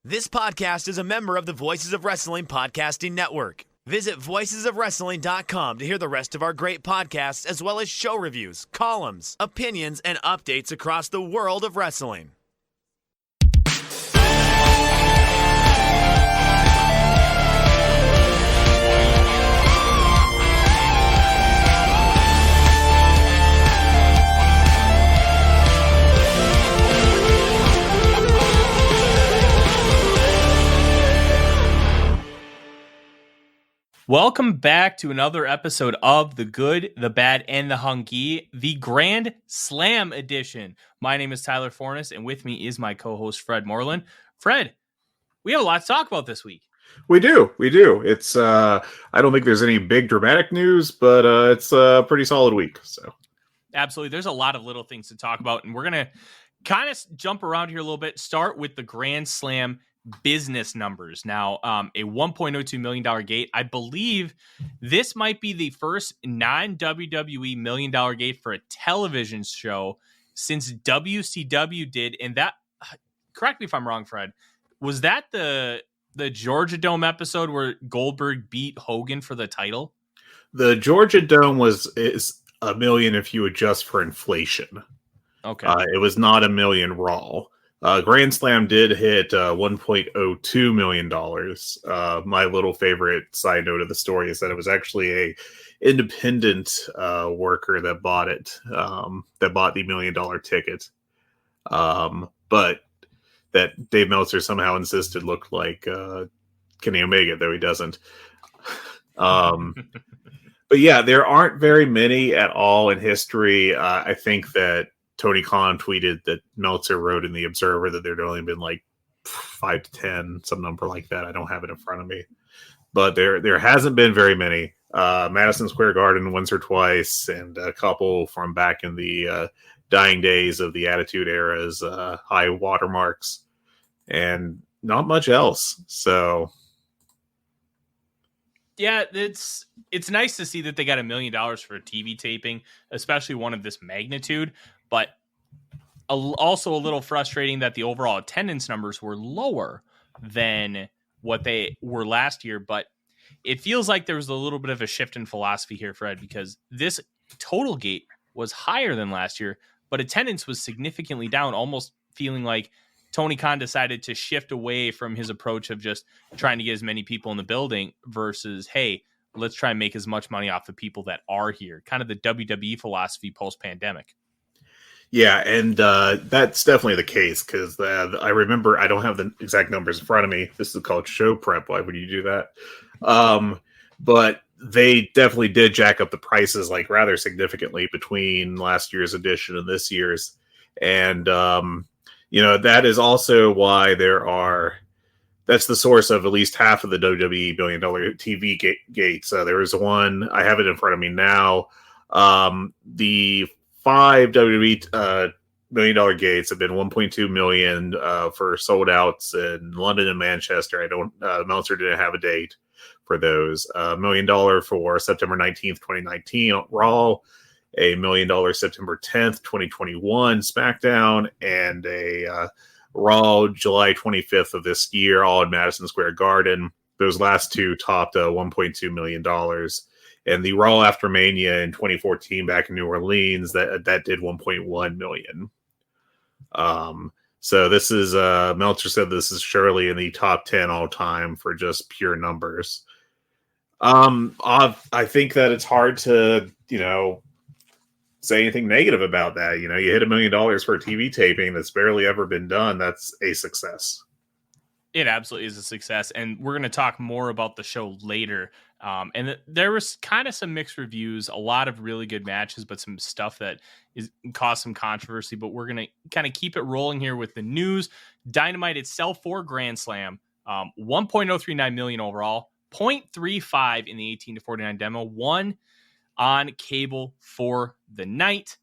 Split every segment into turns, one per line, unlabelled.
This podcast is a member of the Voices of Wrestling Podcasting Network. Visit voicesofwrestling.com to hear the rest of our great podcasts, as well as show reviews, columns, opinions, and updates across the world of wrestling.
Welcome back to another episode of The Good, The Bad, and The Hungee, the Grand Slam edition. My name is Tyler Fornes, and with me is my co-host, Fred Moreland. Fred, we have a lot to talk about this week.
We do. It's, I don't think there's any big dramatic news, but it's a pretty solid week. So,
absolutely. There's a lot of little things to talk about, and we're going to kind of jump around here a little bit. Start with the Grand Slam business numbers. Now, a $1.02 million gate. I believe this might be the first non-WWE $1 million gate for a television show since WCW did. And that, correct me if I'm wrong, Fred, was that the Georgia Dome episode where Goldberg beat Hogan for the title?
The Georgia Dome is $1 million if you adjust for inflation.
Okay.
It was not $1 million raw. Grand Slam did hit $1.02 million. My little favorite side note of the story is that it was actually a independent worker that bought it, that bought the $1 million ticket. But that Dave Meltzer somehow insisted looked like Kenny Omega, though he doesn't. But yeah, there aren't very many at all in history. I think that Tony Khan tweeted that Meltzer wrote in the Observer that there'd only been like 5 to 10, some number like that. I don't have it in front of me, but there hasn't been very many. Madison Square Garden once or twice, and a couple from back in the dying days of the Attitude Era's high watermarks, and not much else. So
yeah, it's nice to see that they got $1 million for a TV taping, especially one of this magnitude. But also a little frustrating that the overall attendance numbers were lower than what they were last year. But it feels like there was a little bit of a shift in philosophy here, Fred, because this total gate was higher than last year, but attendance was significantly down, almost feeling like Tony Khan decided to shift away from his approach of just trying to get as many people in the building versus, hey, let's try and make as much money off the people that are here. Kind of the WWE philosophy post-pandemic.
Yeah, and that's definitely the case, because I remember, I don't have the exact numbers in front of me. This is called show prep. Why would you do that? But they definitely did jack up the prices like rather significantly between last year's edition and this year's. And, that is also why that's the source of at least half of the WWE $1 billion TV gates. There was one, I have it in front of me now. The 5 WWE $1 million gates have been 1.2 million for sold outs in London and Manchester. Meltzer didn't have a date for those. $1 million for September 19th, 2019 Raw, $1 million September 10th, 2021 SmackDown, and a Raw July 25th of this year, all in Madison Square Garden. Those last two topped $1.2 million. And the Raw after Mania in 2014 back in New Orleans, that did 1.1 million. So this is, Meltzer said this is surely in the top 10 all time for just pure numbers. I think that it's hard to, say anything negative about that. You hit $1 million for a TV taping that's barely ever been done. That's a success.
It absolutely is a success, and we're going to talk more about the show later. And there was kind of some mixed reviews, a lot of really good matches, but some stuff that caused some controversy. But we're going to kind of keep it rolling here with the news. Dynamite itself for Grand Slam, 1.039 million overall, 0.35 in the 18 to 49 demo, 1 on cable for the night.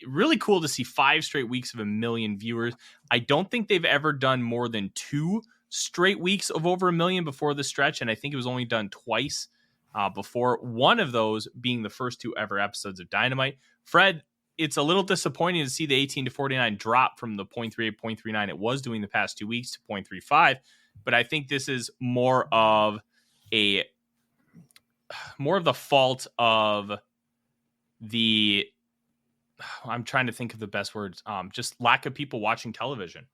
Really cool to see 5 straight weeks of 1 million viewers. I don't think they've ever done more than 2 straight weeks of over 1 million before the stretch, and I think it was only done twice before, one of those being the first 2 ever episodes of Dynamite. Fred, it's a little disappointing to see the 18 to 49 drop from the 0.38, 0.39 it was doing the past 2 weeks to 0.35. But I think this is more of the fault of I'm trying to think of the best words. Just lack of people watching television.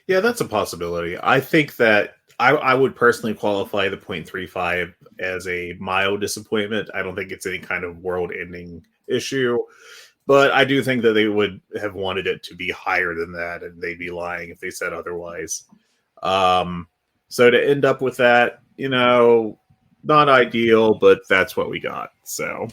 Yeah, that's a possibility. I think that I would personally qualify the 0.35 as a mild disappointment. I don't think it's any kind of world-ending issue, but I do think that they would have wanted it to be higher than that, and they'd be lying if they said otherwise. So to end up with that, not ideal, but that's what we got. So.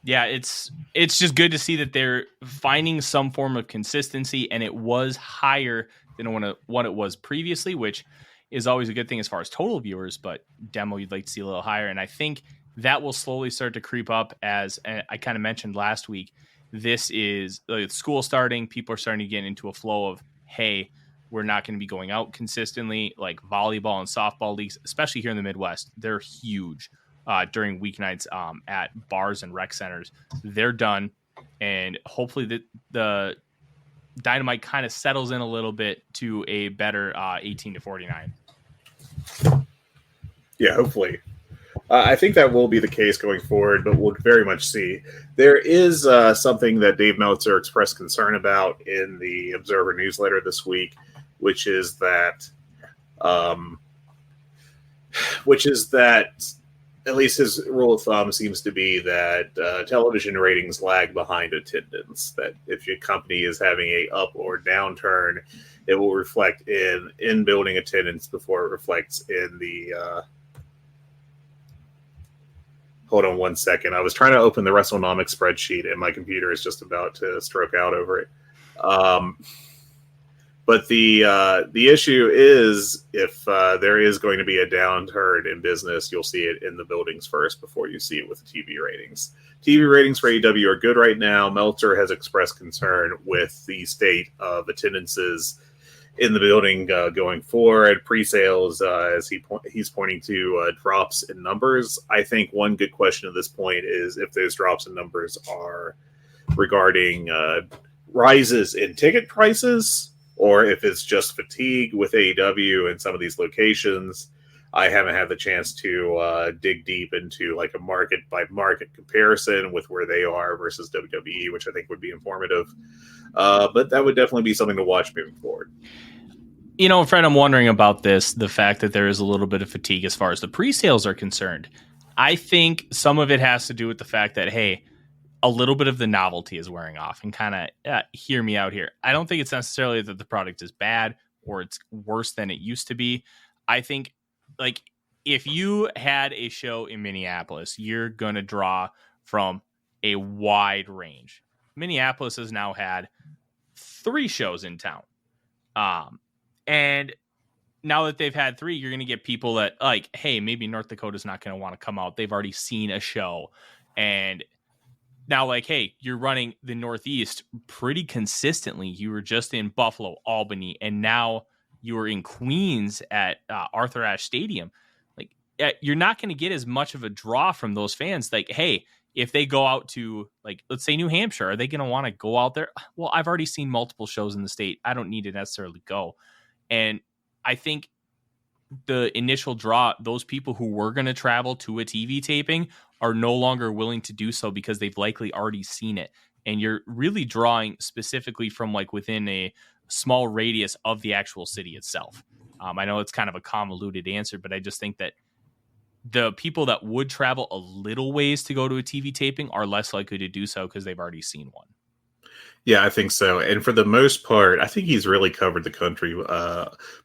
Yeah, it's just good to see that they're finding some form of consistency, and it was higher than what it was previously, which is always a good thing as far as total viewers, but demo you'd like to see a little higher. And I think that will slowly start to creep up as I kind of mentioned last week. This is school starting. People are starting to get into a flow of, hey, we're not going to be going out consistently. Like volleyball and softball leagues, especially here in the Midwest, they're huge. During weeknights at bars and rec centers. They're done, and hopefully the Dynamite kind of settles in a little bit to a better 18 to 49.
Yeah, hopefully. I think that will be the case going forward, but we'll very much see. There is something that Dave Meltzer expressed concern about in the Observer newsletter this week, which is that at least his rule of thumb seems to be that television ratings lag behind attendance. That if your company is having a up or downturn, it will reflect in building attendance before it reflects in the. Hold on 1 second. I was trying to open the WrestleNomics spreadsheet, and my computer is just about to stroke out over it. But the issue is if there is going to be a downturn in business, you'll see it in the buildings first before you see it with TV ratings. TV ratings for AEW are good right now. Meltzer has expressed concern with the state of attendances in the building going forward. Pre-sales, as he's pointing to drops in numbers. I think one good question at this point is if those drops in numbers are regarding rises in ticket prices, or if it's just fatigue with AEW and some of these locations. I haven't had the chance to dig deep into like a market by market comparison with where they are versus WWE, which I think would be informative. But that would definitely be something to watch moving forward.
Fred, I'm wondering about the fact that there is a little bit of fatigue as far as the pre-sales are concerned. I think some of it has to do with the fact that, hey, a little bit of the novelty is wearing off, and kind of hear me out here. I don't think it's necessarily that the product is bad or it's worse than it used to be. I think like if you had a show in Minneapolis, you're going to draw from a wide range. Minneapolis has now had 3 shows in town. And now that they've had 3, you're going to get people that like, hey, maybe North Dakota's not going to want to come out. They've already seen a show. And now, like, hey, you're running the Northeast pretty consistently. You were just in Buffalo, Albany, and now you were in Queens at Arthur Ashe Stadium. Like, you're not going to get as much of a draw from those fans. Like, hey, if they go out to, like, let's say New Hampshire, are they going to want to go out there? Well, I've already seen multiple shows in the state. I don't need to necessarily go. And I think the initial draw, those people who were going to travel to a TV taping are no longer willing to do so because they've likely already seen it. And you're really drawing specifically from like within a small radius of the actual city itself. I know it's kind of a convoluted answer, but I just think that the people that would travel a little ways to go to a TV taping are less likely to do so because they've already seen one.
Yeah, I think so. And for the most part, I think he's really covered the country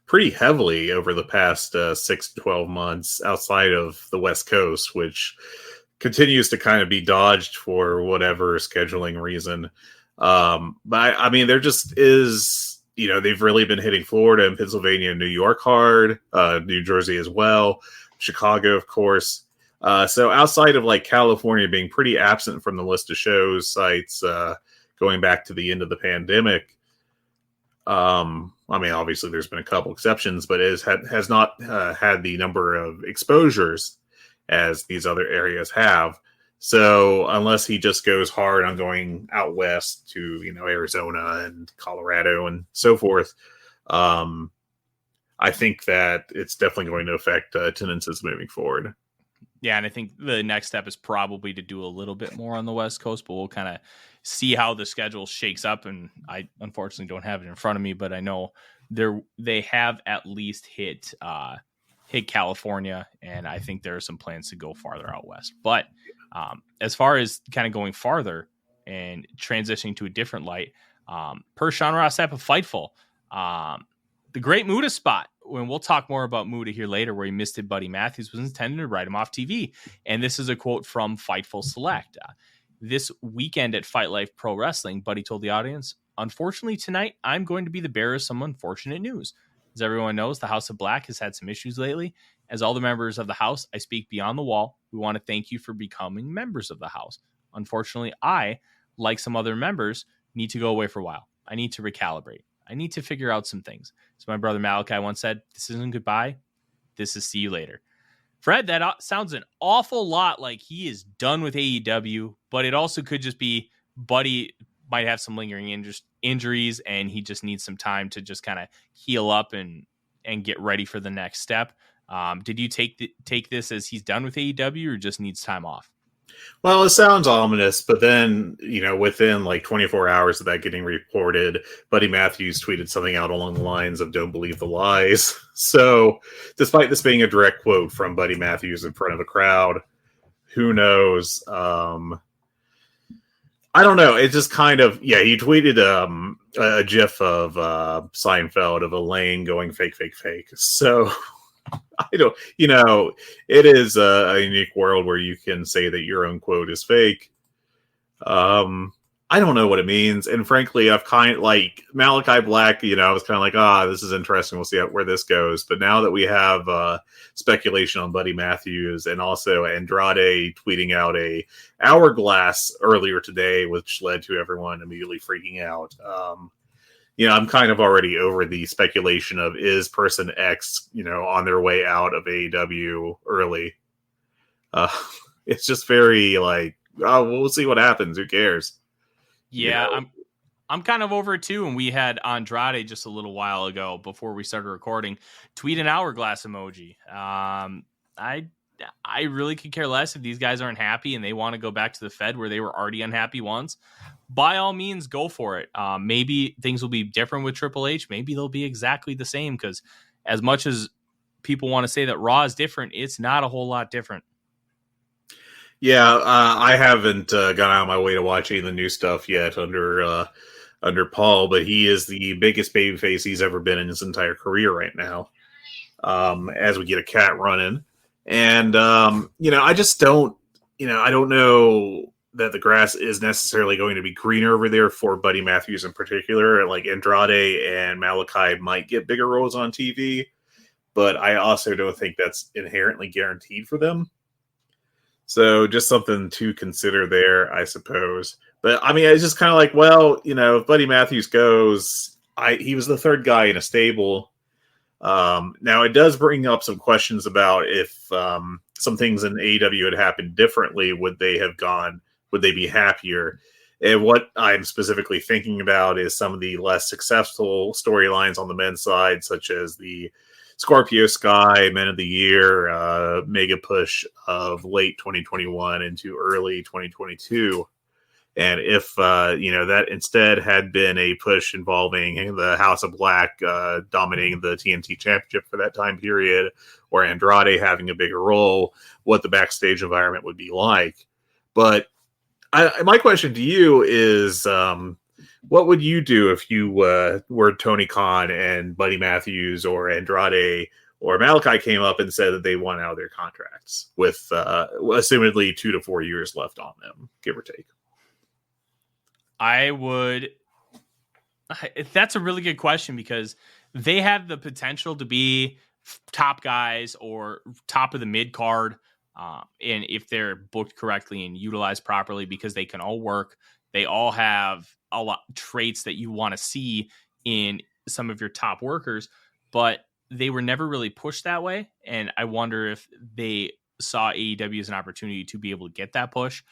pretty heavily over the past 6 to 12 months outside of the West Coast, which continues to kind of be dodged for whatever scheduling reason. But I mean, there just is, they've really been hitting Florida and Pennsylvania and New York hard, New Jersey as well, Chicago, of course. So outside of like California being pretty absent from the list of shows, sites, going back to the end of the pandemic. I mean, obviously there's been a couple exceptions, but it has not had the number of exposures as these other areas have. So unless he just goes hard on going out west to, Arizona and Colorado and so forth, I think that it's definitely going to affect attendances moving forward.
Yeah, and I think the next step is probably to do a little bit more on the West Coast, but we'll kind of see how the schedule shakes up. And I unfortunately don't have it in front of me, but I know they have at least hit California, and I think there are some plans to go farther out west. But as far as kind of going farther and transitioning to a different light, per Sean Ross Sapp of Fightful, the great Muda spot, when we'll talk more about Muda here later, where he missed it, Buddy Matthews was intended to write him off TV. And this is a quote from Fightful Select. This weekend at Fight Life Pro Wrestling, Buddy told the audience, "Unfortunately, tonight, I'm going to be the bearer of some unfortunate news. As everyone knows, the House of Black has had some issues lately. As all the members of the house, I speak beyond the wall. We want to thank you for becoming members of the house. Unfortunately, I, like some other members, need to go away for a while. I need to recalibrate. I need to figure out some things. So my brother Malachi once said, this isn't goodbye. This is see you later." Fred, that sounds an awful lot like he is done with AEW, but it also could just be Buddy might have some lingering injuries and he just needs some time to just kind of heal up and get ready for the next step. Did you take this as he's done with AEW or just needs time off?
Well, it sounds ominous, but then, within like 24 hours of that getting reported, Buddy Matthews tweeted something out along the lines of "Don't believe the lies." So, despite this being a direct quote from Buddy Matthews in front of a crowd, who knows? I don't know. It just kind of, he tweeted a gif of Seinfeld of Elaine going fake, fake, fake. So, I don't, it is a unique world where you can say that your own quote is fake. I don't know what it means. And frankly, I've kind of like Malachi Black, I was kind of like, this is interesting. We'll see where this goes. But now that we have speculation on Buddy Matthews and also Andrade tweeting out a hourglass earlier today, which led to everyone immediately freaking out. I'm kind of already over the speculation of is person X, on their way out of AEW early. It's just very like, we'll see what happens. Who cares?
Yeah, I'm kind of over it too. And we had Andrade just a little while ago before we started recording tweet an hourglass emoji. I really could care less if these guys aren't happy and they want to go back to the Fed where they were already unhappy once. By all means, go for it. Maybe things will be different with Triple H. Maybe they'll be exactly the same because as much as people want to say that Raw is different, it's not a whole lot different.
Yeah, I haven't gone out of my way to watch any of the new stuff yet under Paul, but he is the biggest babyface he's ever been in his entire career right now. As we get a cat running. And, I just don't, I don't know that the grass is necessarily going to be greener over there for Buddy Matthews in particular. Like Andrade and Malachi might get bigger roles on TV, but I also don't think that's inherently guaranteed for them. So just something to consider there, I suppose. But I mean, it's just kind of like, well, if Buddy Matthews goes, he was the third guy in a stable. Now it does bring up some questions about if some things in AEW had happened differently, would they be happier? And what I'm specifically thinking about is some of the less successful storylines on the men's side, such as the Scorpio Sky Men of the Year mega push of late 2021 into early 2022. And if, that instead had been a push involving the House of Black dominating the TNT Championship for that time period, or Andrade having a bigger role, what the backstage environment would be like. But my question to you is, what would you do if you were Tony Khan and Buddy Matthews or Andrade or Malachi came up and said that they want out of their contracts with assumedly 2 to 4 years left on them, give or take?
I would. That's a really good question because they have the potential to be top guys or top of the mid card. And if they're booked correctly and utilized properly, because they can all work, they all have a lot traits that you want to see in some of your top workers, but they were never really pushed that way. And I wonder if they saw AEW as an opportunity to be able to get that push.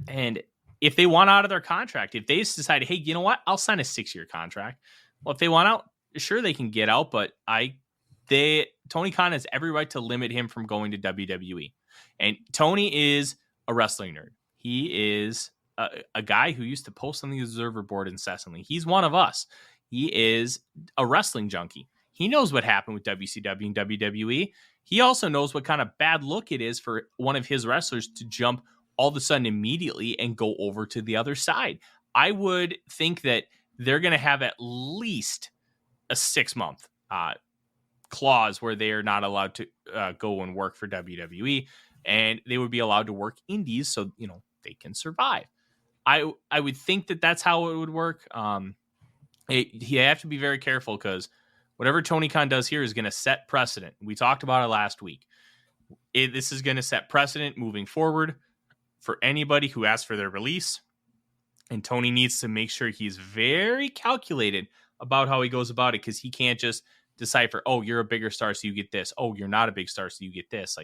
And if they want out of their contract, if they decide, hey, you know what, I'll sign a 6-year contract. Well, if they want out, sure, they can get out, but Tony Khan has every right to limit him from going to WWE. And Tony is a wrestling nerd. He is a guy who used to post on the Observer board incessantly. He's one of us. He is a wrestling junkie. He knows what happened with WCW and WWE. He also knows what kind of bad look it is for one of his wrestlers to jump all of a sudden immediately and go over to the other side. I would think that they're going to have at least a 6-month clause where they are not allowed to go and work for WWE, and they would be allowed to work indies so, they can survive. I would think that that's how it would work. You have to be very careful because whatever Tony Khan does here is going to set precedent. We talked about it last week. This is going to set precedent moving forward for anybody who asks for their release. And Tony needs to make sure he's very calculated about how he goes about it, because he can't just decipher, oh, you're a bigger star, so you get this. Oh, you're not a big star, so you get this.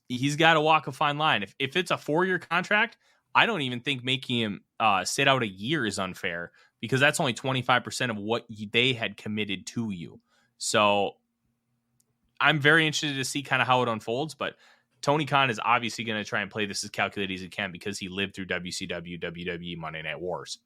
He's got to walk a fine line. If it's a 4-year contract, I don't even think making him sit out a year is unfair, because that's only 25% of what they had committed to you. So I'm very interested to see kind of how it unfolds, but Tony Khan is obviously going to try and play this as calculated as he can because he lived through WCW, WWE, Monday Night Wars.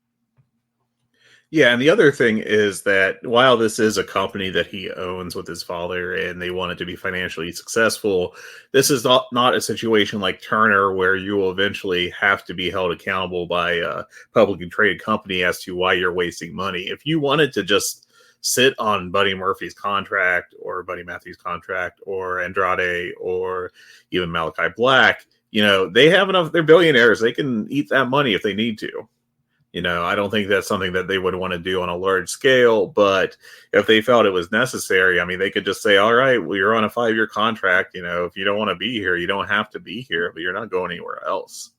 Yeah, and the other thing is that while this is a company that he owns with his father and they want it to be financially successful, this is not a situation like Turner where you will eventually have to be held accountable by a publicly traded company as to why you're wasting money. If you wanted to just sit on Buddy Murphy's contract or Buddy Matthews' contract or Andrade or even Malachi Black, they have enough. They're billionaires. They can eat that money if they need to. I don't think that's something that they would want to do on a large scale, but if they felt it was necessary, they could just say, all right, well, you're on a 5-year contract. If you don't want to be here, you don't have to be here, but you're not going anywhere else.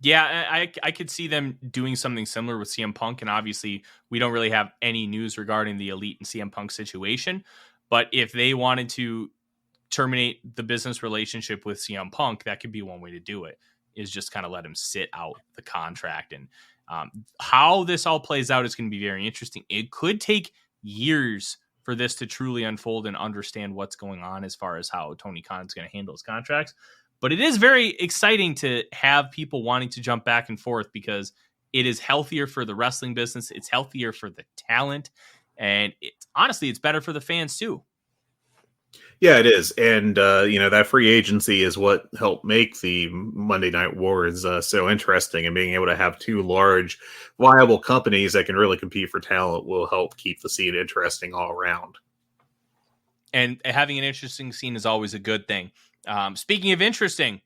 Yeah, I could see them doing something similar with CM Punk, and obviously we don't really have any news regarding the Elite and CM Punk situation, but if they wanted to terminate the business relationship with CM Punk, that could be one way to do it, is just kind of let him sit out the contract. And how this all plays out is going to be very interesting. It could take years for this to truly unfold and understand what's going on as far as how Tony Khan is going to handle his contracts. But it is very exciting to have people wanting to jump back and forth because it is healthier for the wrestling business. It's healthier for the talent. And honestly, it's better for the fans too.
Yeah, it is. And, that free agency is what helped make the Monday Night Wars so interesting. And being able to have 2 large, viable companies that can really compete for talent will help keep the scene interesting all around.
And having an interesting scene is always a good thing. Speaking of interesting,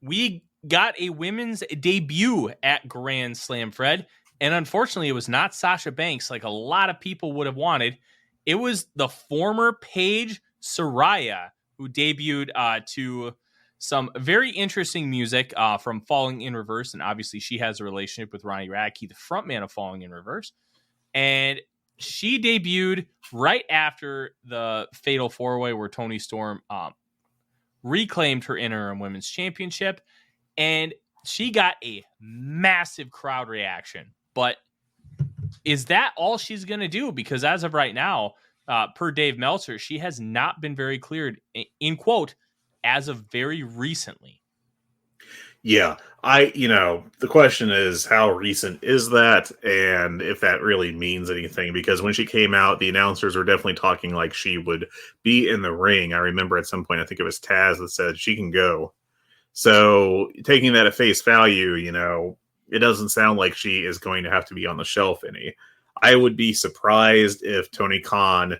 we got a women's debut at Grand Slam, Fred. And unfortunately, it was not Sasha Banks like a lot of people would have wanted. It was the former Paige Saraya, who debuted to some very interesting music from Falling in Reverse. And obviously she has a relationship with Ronnie Radke, the frontman of Falling in Reverse. And she debuted right after the Fatal 4-Way where Toni Storm reclaimed her interim women's championship. And she got a massive crowd reaction. But is that all she's going to do? Because as of right now, per Dave Meltzer, she has not been very cleared, in quote, as of very recently.
Yeah, the question is, how recent is that? And if that really means anything, because when she came out, the announcers were definitely talking like she would be in the ring. I remember at some point, I think it was Taz that said she can go. So taking that at face value, it doesn't sound like she is going to have to be on the shelf any. I would be surprised if Tony Khan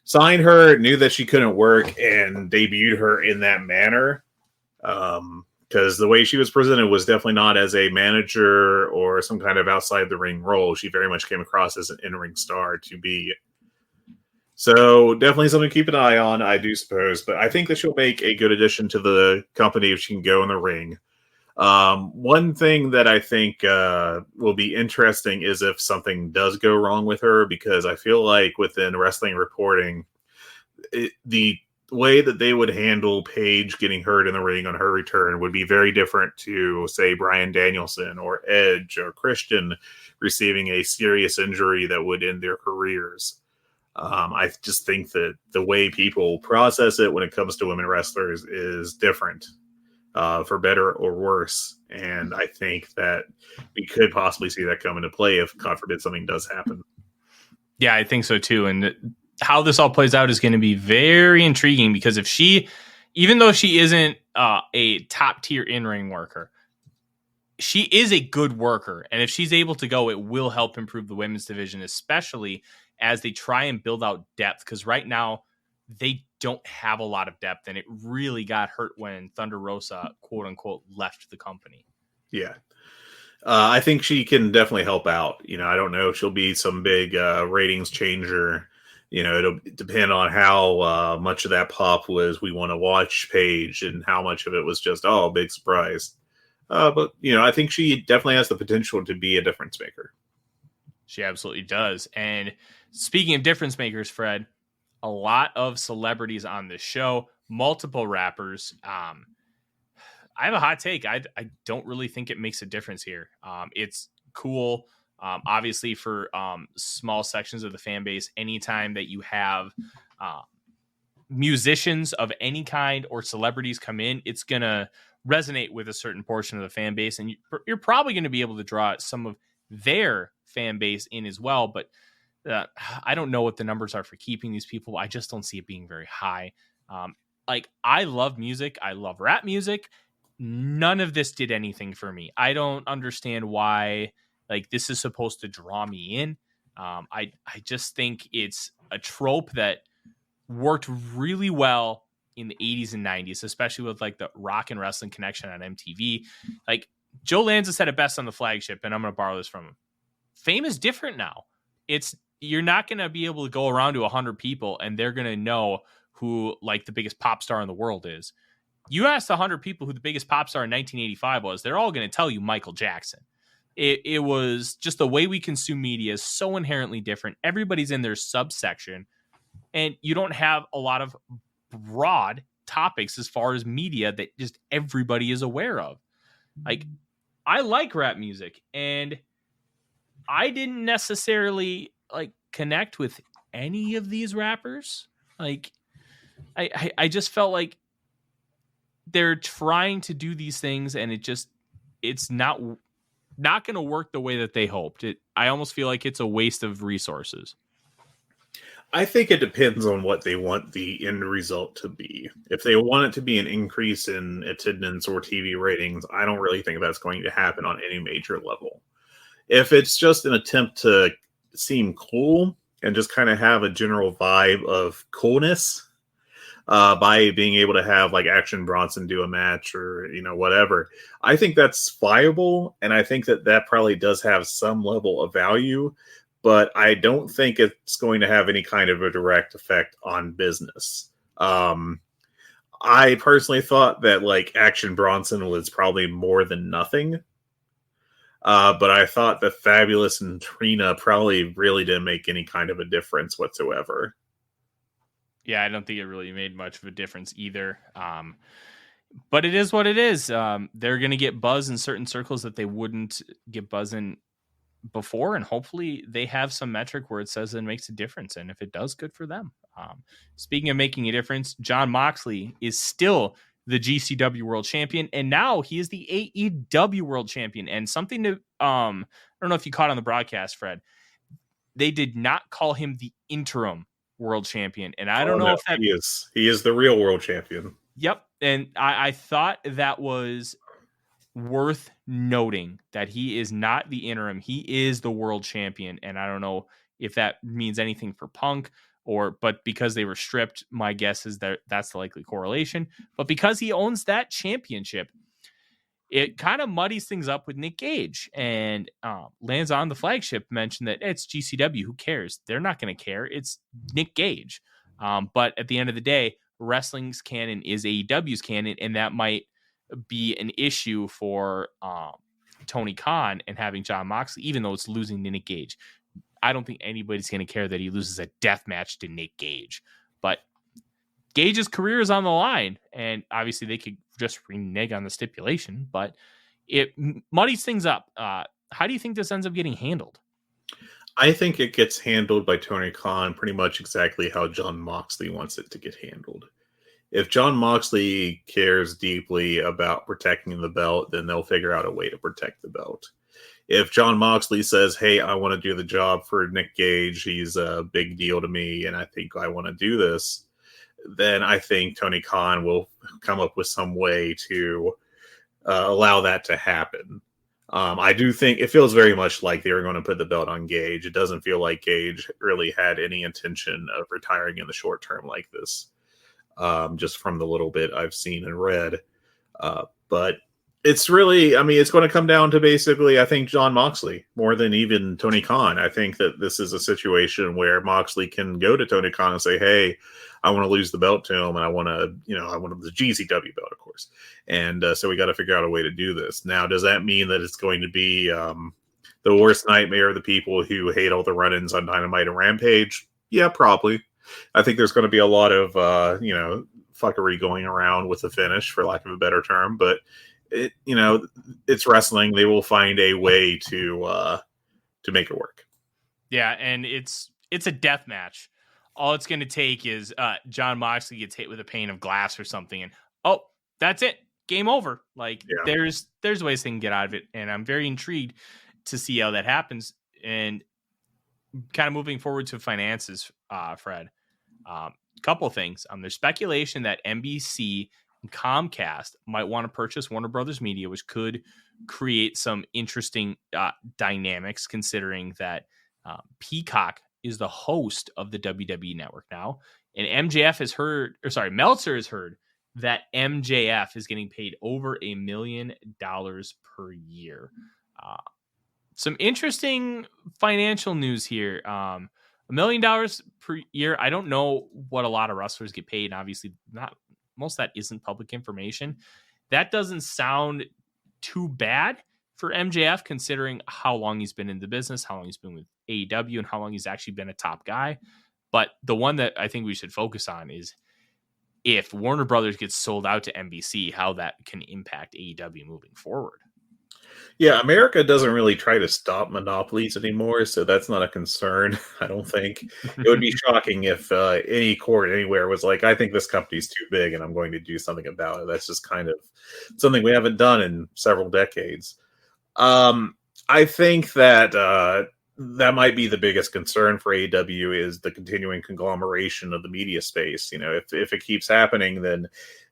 signed her, knew that she couldn't work, and debuted her in that manner. Because the way she was presented was definitely not as a manager or some kind of outside the ring role. She very much came across as an in-ring star to be. So definitely something to keep an eye on, I do suppose. But I think that she'll make a good addition to the company if she can go in the ring. One thing that I think will be interesting is if something does go wrong with her, because I feel like within wrestling reporting, the way that they would handle Paige getting hurt in the ring on her return would be very different to, say, Bryan Danielson or Edge or Christian receiving a serious injury that would end their careers. I just think that the way people process it when it comes to women wrestlers is different, for better or worse. And I think that we could possibly see that come into play if, God forbid, something does happen.
Yeah, I think so too. And how this all plays out is going to be very intriguing, because if she, even though she isn't a top tier in-ring worker, she is a good worker. And if she's able to go, it will help improve the women's division, especially as they try and build out depth. Because right now they don't have a lot of depth, and it really got hurt when Thunder Rosa, quote unquote, left the company.
Yeah. I think she can definitely help out. I don't know if she'll be some big ratings changer. It'll depend on how much of that pop was we want to watch Paige and how much of it was just, big surprise. But I think she definitely has the potential to be a difference maker.
She absolutely does. And speaking of difference makers, Fred, a lot of celebrities on this show, multiple rappers. I have a hot take. I don't really think it makes a difference here. It's cool, obviously, for small sections of the fan base. Anytime that you have musicians of any kind or celebrities come in, it's going to resonate with a certain portion of the fan base. And you're probably going to be able to draw some of their fan base in as well. But I don't know what the numbers are for keeping these people. I just don't see it being very high. I love music. I love rap music. None of this did anything for me. I don't understand why this is supposed to draw me in. I just think it's a trope that worked really well in the 80s and 90s, especially with the rock and wrestling connection on MTV. Joe Lanza said it best on the Flagship, and I'm going to borrow this from him. Fame is different now. You're not going to be able to go around to 100 people and they're going to know who the biggest pop star in the world is. You asked 100 people who the biggest pop star in 1985 was, they're all going to tell you Michael Jackson. It was just the way we consume media is so inherently different. Everybody's in their subsection, and you don't have a lot of broad topics as far as media that just everybody is aware of. I like rap music, and I didn't necessarily connect with any of these rappers. I just felt like they're trying to do these things, and it's not going to work the way that they hoped. I almost feel like it's a waste of resources.
I think it depends on what they want the end result to be. If they want it to be an increase in attendance or TV ratings, I don't really think that's going to happen on any major level. If it's just an attempt to seem cool and just kind of have a general vibe of coolness, by being able to have Action Bronson do a match or, whatever, I think that's viable. And I think that probably does have some level of value, but I don't think it's going to have any kind of a direct effect on business. I personally thought that Action Bronson was probably more than nothing. But I thought that Fabulous and Trina probably really didn't make any kind of a difference whatsoever.
Yeah, I don't think it really made much of a difference either. But it is what it is. They're going to get buzz in certain circles that they wouldn't get buzz in before. And hopefully they have some metric where it says it makes a difference. And if it does, good for them. Speaking of making a difference, Jon Moxley is still the GCW World Champion. And now he is the AEW World Champion. And something to, I don't know if you caught on the broadcast, Fred, they did not call him the interim World Champion. And I don't know if that
he is the real world champion.
Yep. And I thought that was worth noting, that he is not the interim. He is the world champion. And I don't know if that means anything for Punk but because they were stripped, my guess is that that's the likely correlation. But because he owns that championship, it kind of muddies things up with Nick Gage. And Lands on the Flagship mentioned that it's GCW. Who cares? They're not going to care. It's Nick Gage. But at the end of the day, wrestling's canon is AEW's canon, and that might be an issue for Tony Khan and having Jon Moxley, even though it's losing to Nick Gage. I don't think anybody's going to care that he loses a death match to Nick Gage. But Gage's career is on the line, and obviously they could just renege on the stipulation, but it muddies things up. How do you think this ends up getting handled?
I think it gets handled by Tony Khan pretty much exactly how Jon Moxley wants it to get handled. If Jon Moxley cares deeply about protecting the belt, then they'll figure out a way to protect the belt. If Jon Moxley says, hey, I want to do the job for Nick Gage, he's a big deal to me, and I think I want to do this, then I think Tony Khan will come up with some way to allow that to happen. I do think it feels very much like they were going to put the belt on Gage. It doesn't feel like Gage really had any intention of retiring in the short term like this, just from the little bit I've seen and read. But it's really, I mean, it's going to come down to basically, I think, Jon Moxley more than even Tony Khan. I think that this is a situation where Moxley can go to Tony Khan and say, hey, I want to lose the belt to him, and I want to, I want the GCW belt, of course. And so we got to figure out a way to do this. Now, does that mean that it's going to be the worst nightmare of the people who hate all the run-ins on Dynamite and Rampage? Yeah, probably. I think there's going to be a lot of, fuckery going around with the finish, for lack of a better term. But, it's wrestling. They will find a way to make it work.
Yeah, and it's a death match. All it's going to take is Jon Moxley gets hit with a pane of glass or something, and that's it, game over. Like there's ways they can get out of it, and I'm very intrigued to see how that happens. And kind of moving forward to finances, Fred. Couple of things. There's speculation that NBC and Comcast might want to purchase Warner Brothers Media, which could create some interesting dynamics, considering that Peacock is the host of the WWE network now. And Meltzer has heard that MJF is getting paid over $1 million per year. Some interesting financial news here. $1 million per year. I don't know what a lot of wrestlers get paid. Obviously, not most of that isn't public information. That doesn't sound too bad for MJF, considering how long he's been in the business, how long he's been with AEW, and how long he's actually been a top guy. But the one that I think we should focus on is if Warner Brothers gets sold out to NBC, how that can impact AEW moving forward.
Yeah, America doesn't really try to stop monopolies anymore, so that's not a concern, I don't think. It would be shocking if any court anywhere was like, I think this company's too big and I'm going to do something about it. That's just kind of something we haven't done in several decades. I think that that might be the biggest concern for AEW is the continuing conglomeration of the media space. If it keeps happening, then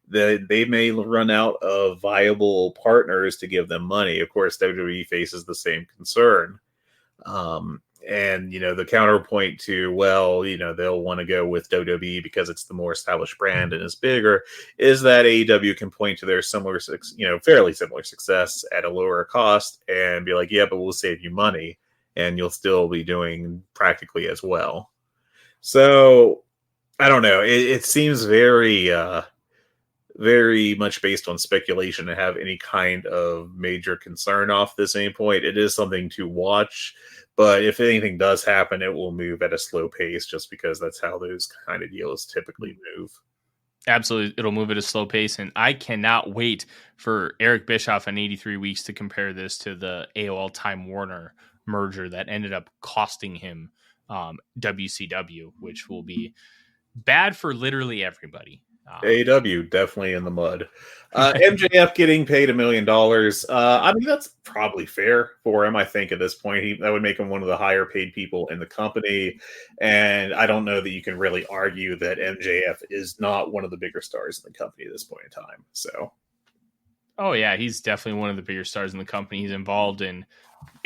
they may run out of viable partners to give them money. Of course, WWE faces the same concern. And, the counterpoint to, they'll want to go with WWE because it's the more established brand and is bigger, is that AEW can point to their fairly similar success at a lower cost and be like, yeah, but we'll save you money and you'll still be doing practically as well. So I don't know. It seems very much based on speculation to have any kind of major concern off the same point. It is something to watch, but if anything does happen, it will move at a slow pace just because that's how those kind of deals typically move.
Absolutely. It'll move at a slow pace, and I cannot wait for Eric Bischoff in 83 weeks to compare this to the AOL Time Warner merger that ended up costing him WCW, which will be bad for literally everybody.
AEW definitely in the mud. MJF getting paid $1 million. I mean, that's probably fair for him. I think at this point, that would make him one of the higher paid people in the company. And I don't know that you can really argue that MJF is not one of the bigger stars in the company at this point in time. So,
oh yeah, he's definitely one of the bigger stars in the company. He's involved in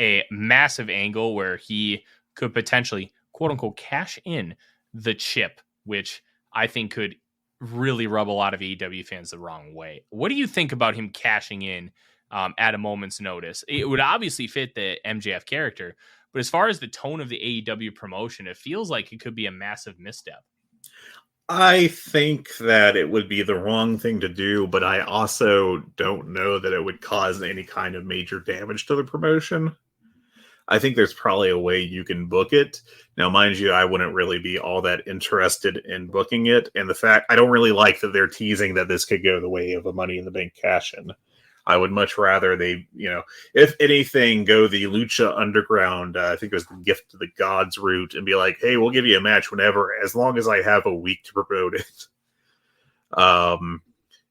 a massive angle where he could potentially, quote unquote, cash in the chip, which I think could really rub a lot of AEW fans the wrong way. What do you think about him cashing in at a moment's notice? It would obviously fit the MJF character, but as far as the tone of the AEW promotion, it feels like it could be a massive misstep.
I think that it would be the wrong thing to do, but I also don't know that it would cause any kind of major damage to the promotion. I think there's probably a way you can book it. Now, mind you, I wouldn't really be all that interested in booking it. And the fact, I don't really like that they're teasing that this could go the way of a Money in the Bank cash-in. I would much rather they, if anything, go the Lucha Underground, I think it was the Gift to the Gods route, and be like, hey, we'll give you a match whenever, as long as I have a week to promote it.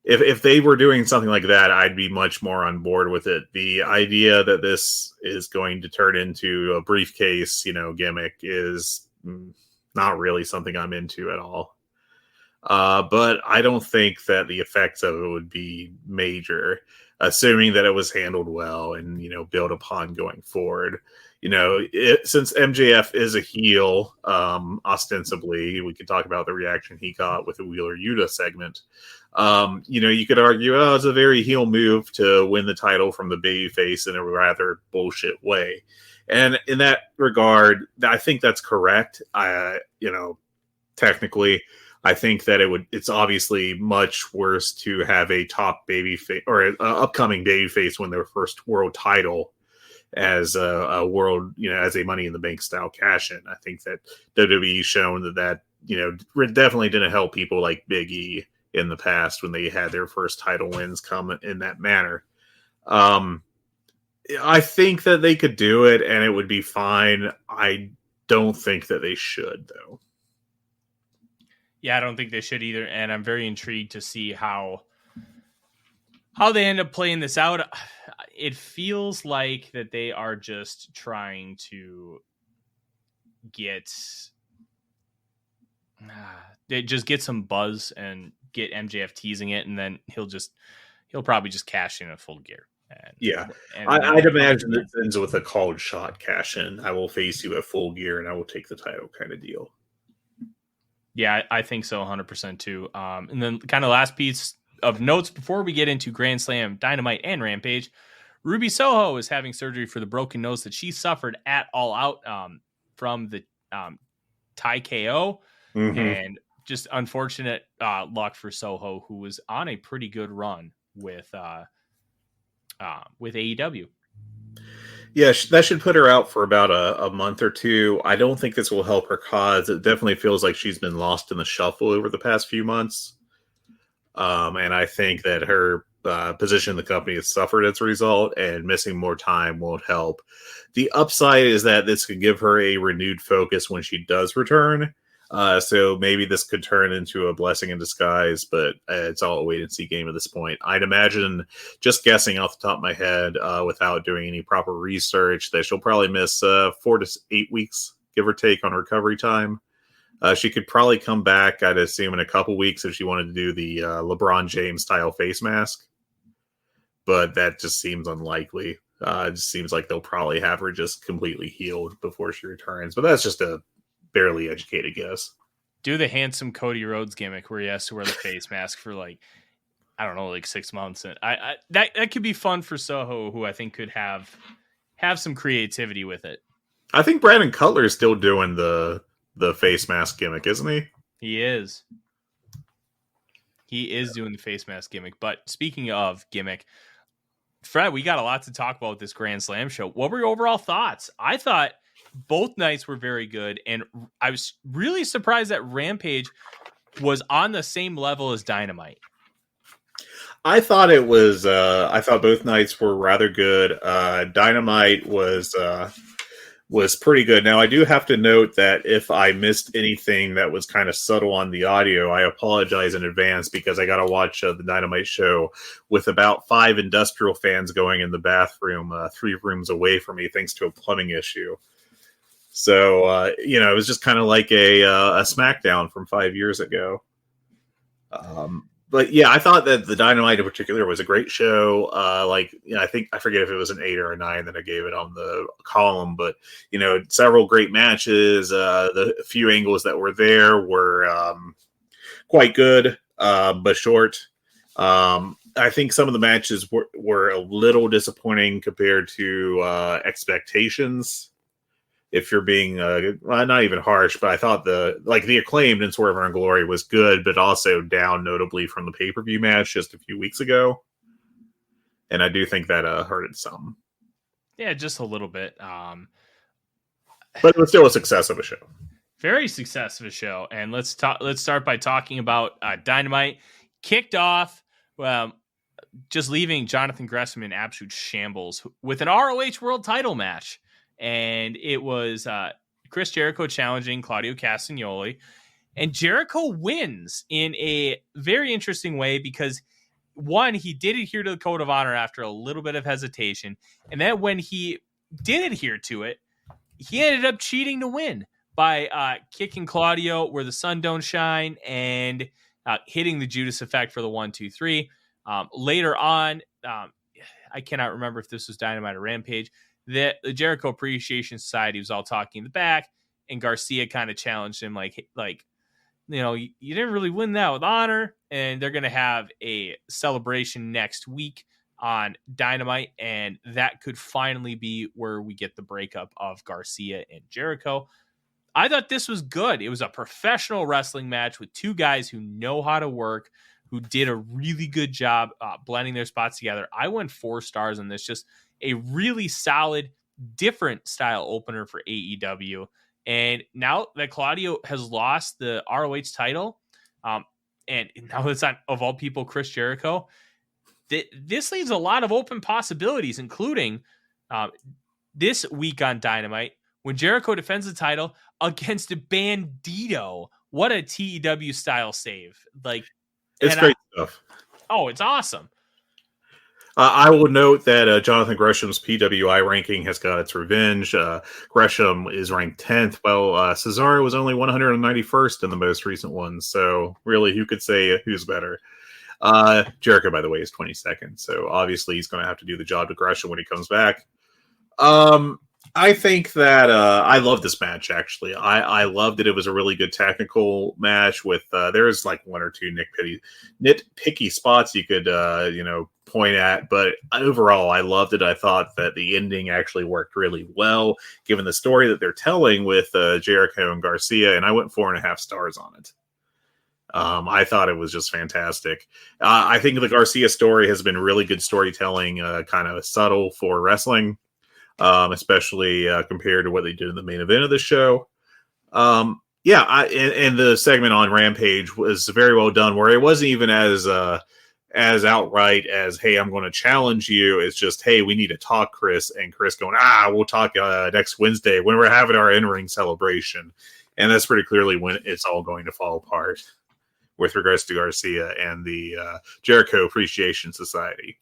If they were doing something like that, I'd be much more on board with it. The idea that this is going to turn into a briefcase, gimmick is not really something I'm into at all. But I don't think that the effects of it would be major, assuming that it was handled well and, built upon going forward. Since MJF is a heel, ostensibly, we could talk about the reaction he got with the Wheeler Yuta segment. You could argue, it's a very heel move to win the title from the babyface in a rather bullshit way. And in that regard, I think that's correct. Technically, I think that it's obviously much worse to have a top babyface or an upcoming babyface win their first world title as a world, as a Money in the Bank style cash-in. I think that WWE shown that definitely didn't help people like Big E in the past when they had their first title wins come in that manner. I think that they could do it and it would be fine. I don't think that they should, though.
Yeah, I don't think they should either, and I'm very intrigued to see how they end up playing this out. It feels like that they are just trying to get some buzz and get MJF teasing it, and then he'll probably just cash in a Full Gear.
I'd imagine it ends with a called shot cash in. I will face you at Full Gear, and I will take the title kind of deal.
Yeah, I think so, 100% too. And then kind of last piece of notes before we get into Grand Slam, Dynamite, and Rampage. Ruby Soho is having surgery for the broken nose that she suffered at All Out from the Thai KO.
Mm-hmm.
And just unfortunate luck for Soho, who was on a pretty good run with AEW.
Yeah, that should put her out for about a month or two. I don't think this will help her cause. It definitely feels like she's been lost in the shuffle over the past few months. And I think that her position in the company has suffered as a result, and missing more time won't help. The upside is that this could give her a renewed focus when she does return. So maybe this could turn into a blessing in disguise, but it's all a wait and see game at this point. I'd imagine, just guessing off the top of my head, without doing any proper research, that she'll probably miss 4 to 8 weeks, give or take, on recovery time. She could probably come back, I'd assume, in a couple weeks if she wanted to do the LeBron James style face mask. But that just seems unlikely. It just seems like they'll probably have her just completely healed before she returns. But that's just a barely educated guess.
Do the handsome Cody Rhodes gimmick where he has to wear the face mask for 6 months, and that could be fun for Soho, who I think could have some creativity with it.
I think Brandon Cutler is still doing the face mask gimmick, isn't he?
He is doing the face mask gimmick. But speaking of gimmick, Fred, we got a lot to talk about with this Grand Slam show. What were your overall thoughts? I thought both nights were very good, and I was really surprised that Rampage was on the same level as Dynamite.
I thought it was. I thought both nights were rather good. Dynamite was pretty good. Now, I do have to note that if I missed anything that was kind of subtle on the audio, I apologize in advance, because I got to watch the Dynamite show with about 5 industrial fans going in the bathroom 3 rooms away from me, thanks to a plumbing issue. So, it was just kind of like a SmackDown from 5 years ago. But yeah, I thought that the Dynamite in particular was a great show. I forget if it was an 8 or a 9 that I gave it on the column, but several great matches. The few angles that were there were quite good, but short. I think some of the matches were a little disappointing compared to expectations. If you're being not even harsh, but I thought the Acclaimed and Swerve and Glory was good, but also down notably from the pay-per-view match just a few weeks ago. And I do think that hurt it some.
Yeah, just a little bit.
But it was still a success of a show.
Very successful show. And let's start by talking about Dynamite. Kicked off, just leaving Jonathan Gresham in absolute shambles with an ROH World Title match, and it was Chris Jericho challenging Claudio Castagnoli, and Jericho wins in a very interesting way because, one, he did adhere to the code of honor after a little bit of hesitation, and then when he did adhere to it, he ended up cheating to win by kicking Claudio where the sun don't shine and hitting the Judas effect for the 1-2-3. Later on, I cannot remember if this was Dynamite or Rampage, the Jericho Appreciation Society was all talking in the back, and Garcia kind of challenged him like, you didn't really win that with honor, and they're going to have a celebration next week on Dynamite, and that could finally be where we get the breakup of Garcia and Jericho. I thought this was good. It was a professional wrestling match with two guys who know how to work, who did a really good job blending their spots together. I went 4 stars on this. Just a really solid, different style opener for AEW. And now that Claudio has lost the ROH title, and now it's on, of all people, Chris Jericho, this leaves a lot of open possibilities, including this week on Dynamite, when Jericho defends the title against Bandito. What a TEW style save.
It's great stuff.
Oh, it's awesome.
I will note that Jonathan Gresham's PWI ranking has got its revenge. Gresham is ranked 10th, while Cesaro was only 191st in the most recent one. So really, who could say who's better? Jericho, by the way, is 22nd. So obviously he's going to have to do the job to Gresham when he comes back. I think that I love this match, actually. I loved it. It was a really good technical match with there's like 1 or 2 nitpicky spots you could point at, but overall I loved it. I thought that the ending actually worked really well given the story that they're telling with Jericho and Garcia, and I went 4.5 stars on it. I thought it was just fantastic. I think the Garcia story has been really good storytelling, kind of subtle for wrestling. Especially compared to what they did in the main event of the show. And the segment on Rampage was very well done, where it wasn't even as outright as, hey, I'm going to challenge you. It's just, hey, we need to talk, Chris. And Chris going, we'll talk next Wednesday when we're having our in-ring celebration. And that's pretty clearly when it's all going to fall apart with regards to Garcia and the Jericho Appreciation Society.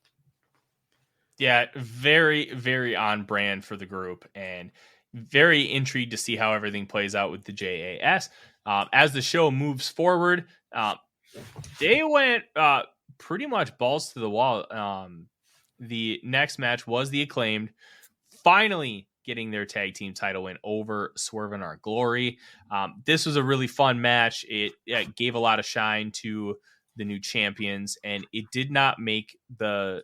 Yeah, very, very on brand for the group, and very intrigued to see how everything plays out with the JAS. As the show moves forward, they went pretty much balls to the wall. The next match was the Acclaimed, finally getting their tag team title win over Swerve in Our Glory. This was a really fun match. It gave a lot of shine to the new champions, and it did not make the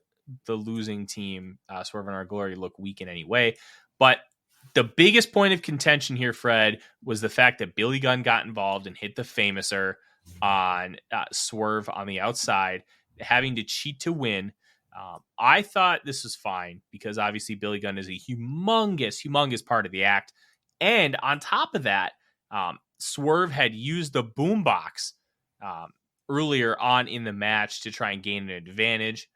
losing team, Swerve in Our Glory, look weak in any way. But the biggest point of contention here, Fred, was the fact that Billy Gunn got involved and hit the Famouser on Swerve on the outside, having to cheat to win. I thought this was fine because obviously Billy Gunn is a humongous part of the act. And on top of that, Swerve had used the boombox earlier on in the match to try and gain an advantage.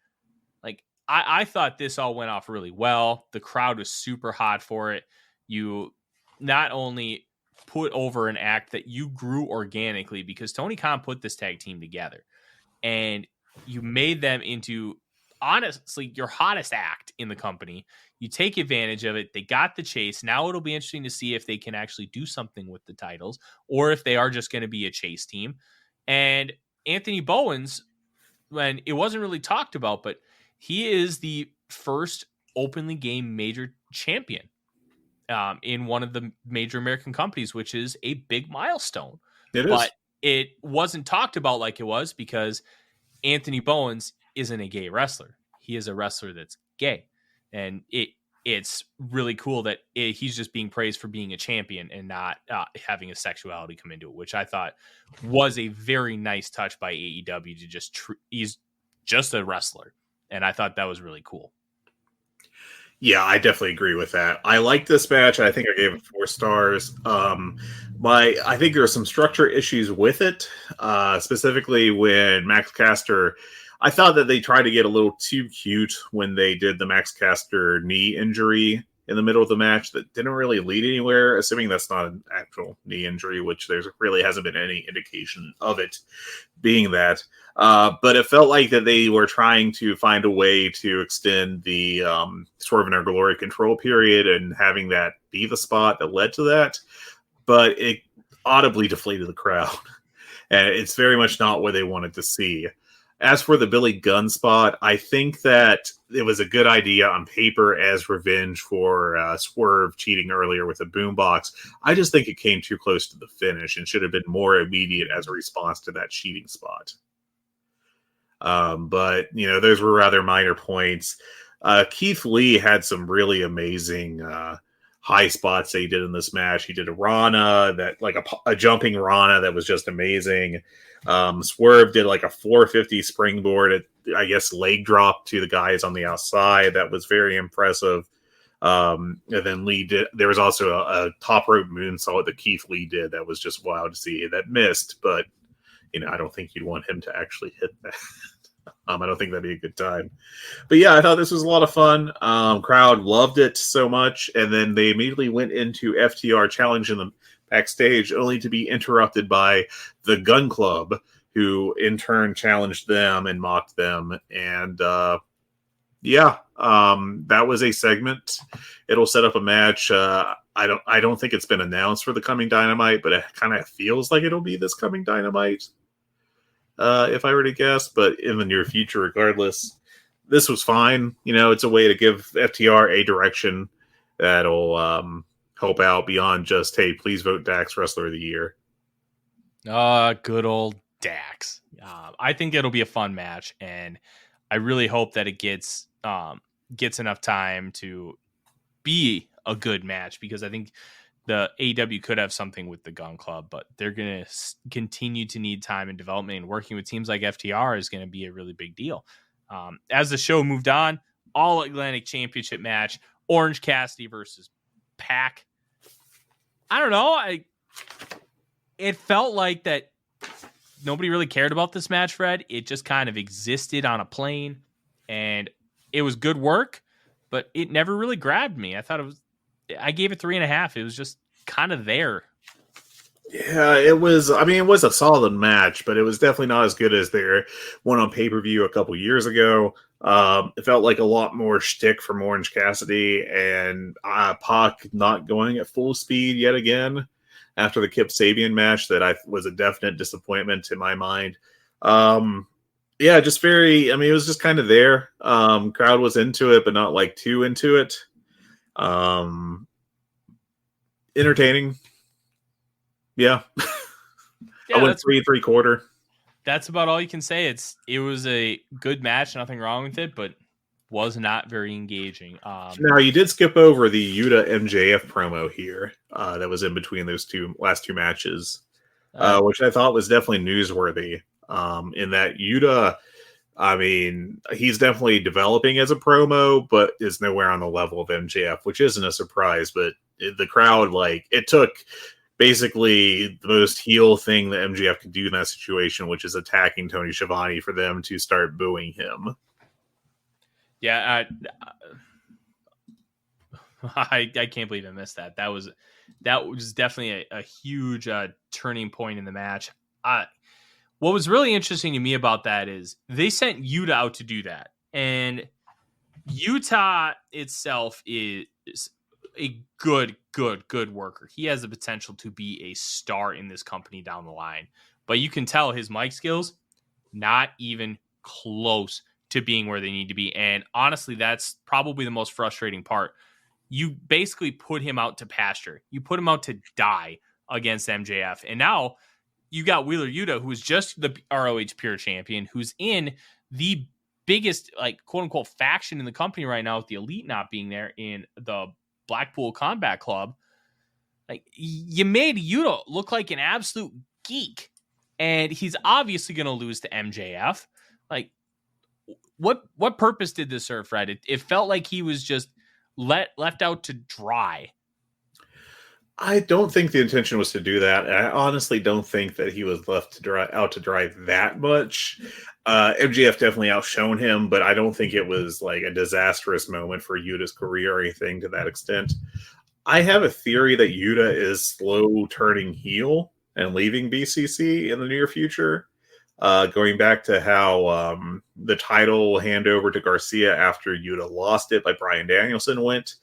I thought this all went off really well. The crowd was super hot for it. You not only put over an act that you grew organically, because Tony Khan put this tag team together, and you made them into, honestly, your hottest act in the company. You take advantage of it. They got the chase. Now it'll be interesting to see if they can actually do something with the titles, or if they are just going to be a chase team. And Anthony Bowens, when it wasn't really talked about, but he is the first openly gay major champion in one of the major American companies, which is a big milestone. But it wasn't talked about like it was because Anthony Bowens isn't a gay wrestler. He is a wrestler that's gay. And it's really cool that he's just being praised for being a champion and not having a sexuality come into it, which I thought was a very nice touch by AEW to he's just a wrestler. And I thought that was really cool.
Yeah, I definitely agree with that. I like this match. I think I gave it 4 stars. I think there are some structure issues with it, specifically when Max Caster. I thought that they tried to get a little too cute when they did the Max Caster knee injury in the middle of the match that didn't really lead anywhere. Assuming that's not an actual knee injury, which there's really hasn't been any indication of it being that. But it felt like that they were trying to find a way to extend the Swerve in Our Glory control period and having that be the spot that led to that. But it audibly deflated the crowd. And it's very much not what they wanted to see. As for the Billy Gunn spot, I think that it was a good idea on paper as revenge for Swerve cheating earlier with a boombox. I just think it came too close to the finish and should have been more immediate as a response to that cheating spot. But, those were rather minor points. Keith Lee had some really amazing high spots that he did in this match. He did a Rana, that like a jumping Rana that was just amazing. Swerve did like a 450 springboard, I guess leg drop to the guys on the outside. That was very impressive. And then Lee did. There was also a top rope moonsault that Keith Lee did that was just wild to see. That missed, but I don't think you'd want him to actually hit that. I don't think that'd be a good time. But yeah, I thought this was a lot of fun. Crowd loved it so much, and then they immediately went into FTR challenge in the backstage, only to be interrupted by the Gun Club, who in turn challenged them and mocked them. And that was a segment. It'll set up a match. I don't think it's been announced for the coming Dynamite, but it kind of feels like it'll be this coming Dynamite. If I were to guess, but in the near future, regardless, this was fine. It's a way to give FTR a direction that'll help out beyond just, hey, please vote Dax Wrestler of the Year.
Good old Dax. I think it'll be a fun match, and I really hope that it gets enough time to be a good match, because I think the AEW could have something with the Gun Club, but they're going to continue to need time and development, and working with teams like FTR is going to be a really big deal. As the show moved on, All Atlantic Championship match, Orange Cassidy versus Pac. I don't know. It felt like that nobody really cared about this match, Fred. It just kind of existed on a plane, and it was good work, but it never really grabbed me. I gave it 3.5. It was just kind of there.
Yeah, it was. I mean, it was a solid match, but it was definitely not as good as their one on pay-per-view a couple years ago. It felt like a lot more shtick from Orange Cassidy, and Pac not going at full speed yet again after the Kip Sabian match that was a definite disappointment in my mind. Just very. I mean, it was just kind of there. Crowd was into it, but not like too into it. Entertaining. Yeah. I went 3 3/4.
That's about all you can say. It was a good match, nothing wrong with it, but was not very engaging.
Now you did skip over the Yuda MJF promo here. That was in between those last two matches, which I thought was definitely newsworthy. In that Yuda, I mean, he's definitely developing as a promo, but is nowhere on the level of MJF, which isn't a surprise. But the crowd, it took basically the most heel thing that MJF could do in that situation, which is attacking Tony Schiavone, for them to start booing him.
Yeah, I can't believe I missed that. That was definitely a huge turning point in the match. What was really interesting to me about that is they sent Yuta out to do that. And Utah itself is a good worker. He has the potential to be a star in this company down the line. But you can tell his mic skills, not even close to being where they need to be. And honestly, that's probably the most frustrating part. You basically put him out to pasture. You put him out to die against MJF. And now you got Wheeler Yuta, who is just the ROH Pure Champion, who's in the biggest, quote unquote, faction in the company right now, with the Elite not being there in the Blackpool Combat Club. You made Yuta look like an absolute geek, and he's obviously going to lose to MJF. What purpose did this serve, Fred? It felt like he was just left out to dry.
I don't think the intention was to do that. I honestly don't think that he was left out to dry that much. MJF definitely outshone him, but I don't think it was like a disastrous moment for Yuda's career or anything to that extent. I have a theory that Yuda is slow turning heel and leaving BCC in the near future. Going back to how the title handover to Garcia after Yuda lost it by Bryan Danielson went.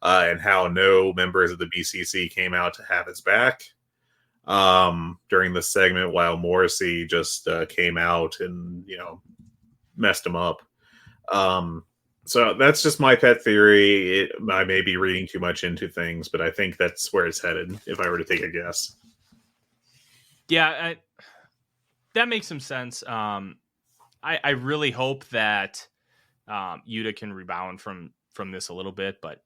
And how no members of the BCC came out to have his back during the segment, while Morrissey just came out and, messed him up. So that's just my pet theory. I may be reading too much into things, but I think that's where it's headed, if I were to take a guess.
Yeah, that makes some sense. I really hope that Yuda can rebound from this a little bit, but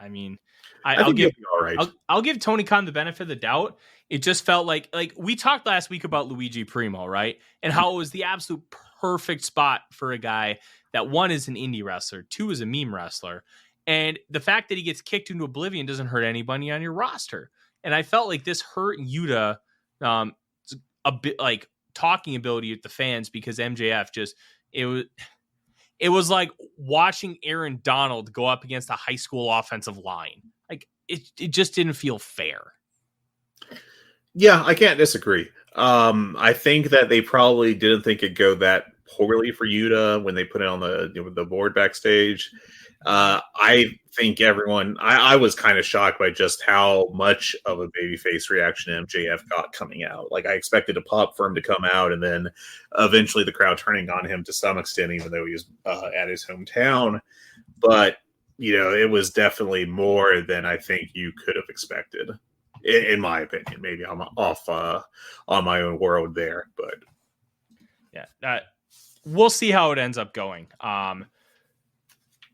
I mean, I'll give
all right.
I'll give Tony Khan the benefit of the doubt. It just felt like we talked last week about Luigi Primo, right? And how it was the absolute perfect spot for a guy that, one, is an indie wrestler, two, is a meme wrestler. And the fact that he gets kicked into oblivion doesn't hurt anybody on your roster. And I felt like this hurt Yuda a bit, like talking ability with the fans, because MJF just, it was like watching Aaron Donald go up against a high school offensive line. Like it just didn't feel fair.
Yeah, I can't disagree. I think that they probably didn't think it'd go that poorly for Yuda when they put it on the board backstage. I think I was kind of shocked by just how much of a babyface reaction MJF got coming out. Like, I expected a pop for him to come out, and then eventually the crowd turning on him to some extent, even though he was at his hometown. But, it was definitely more than I think you could have expected, in my opinion. Maybe I'm off on my own world there, but
yeah, we'll see how it ends up going.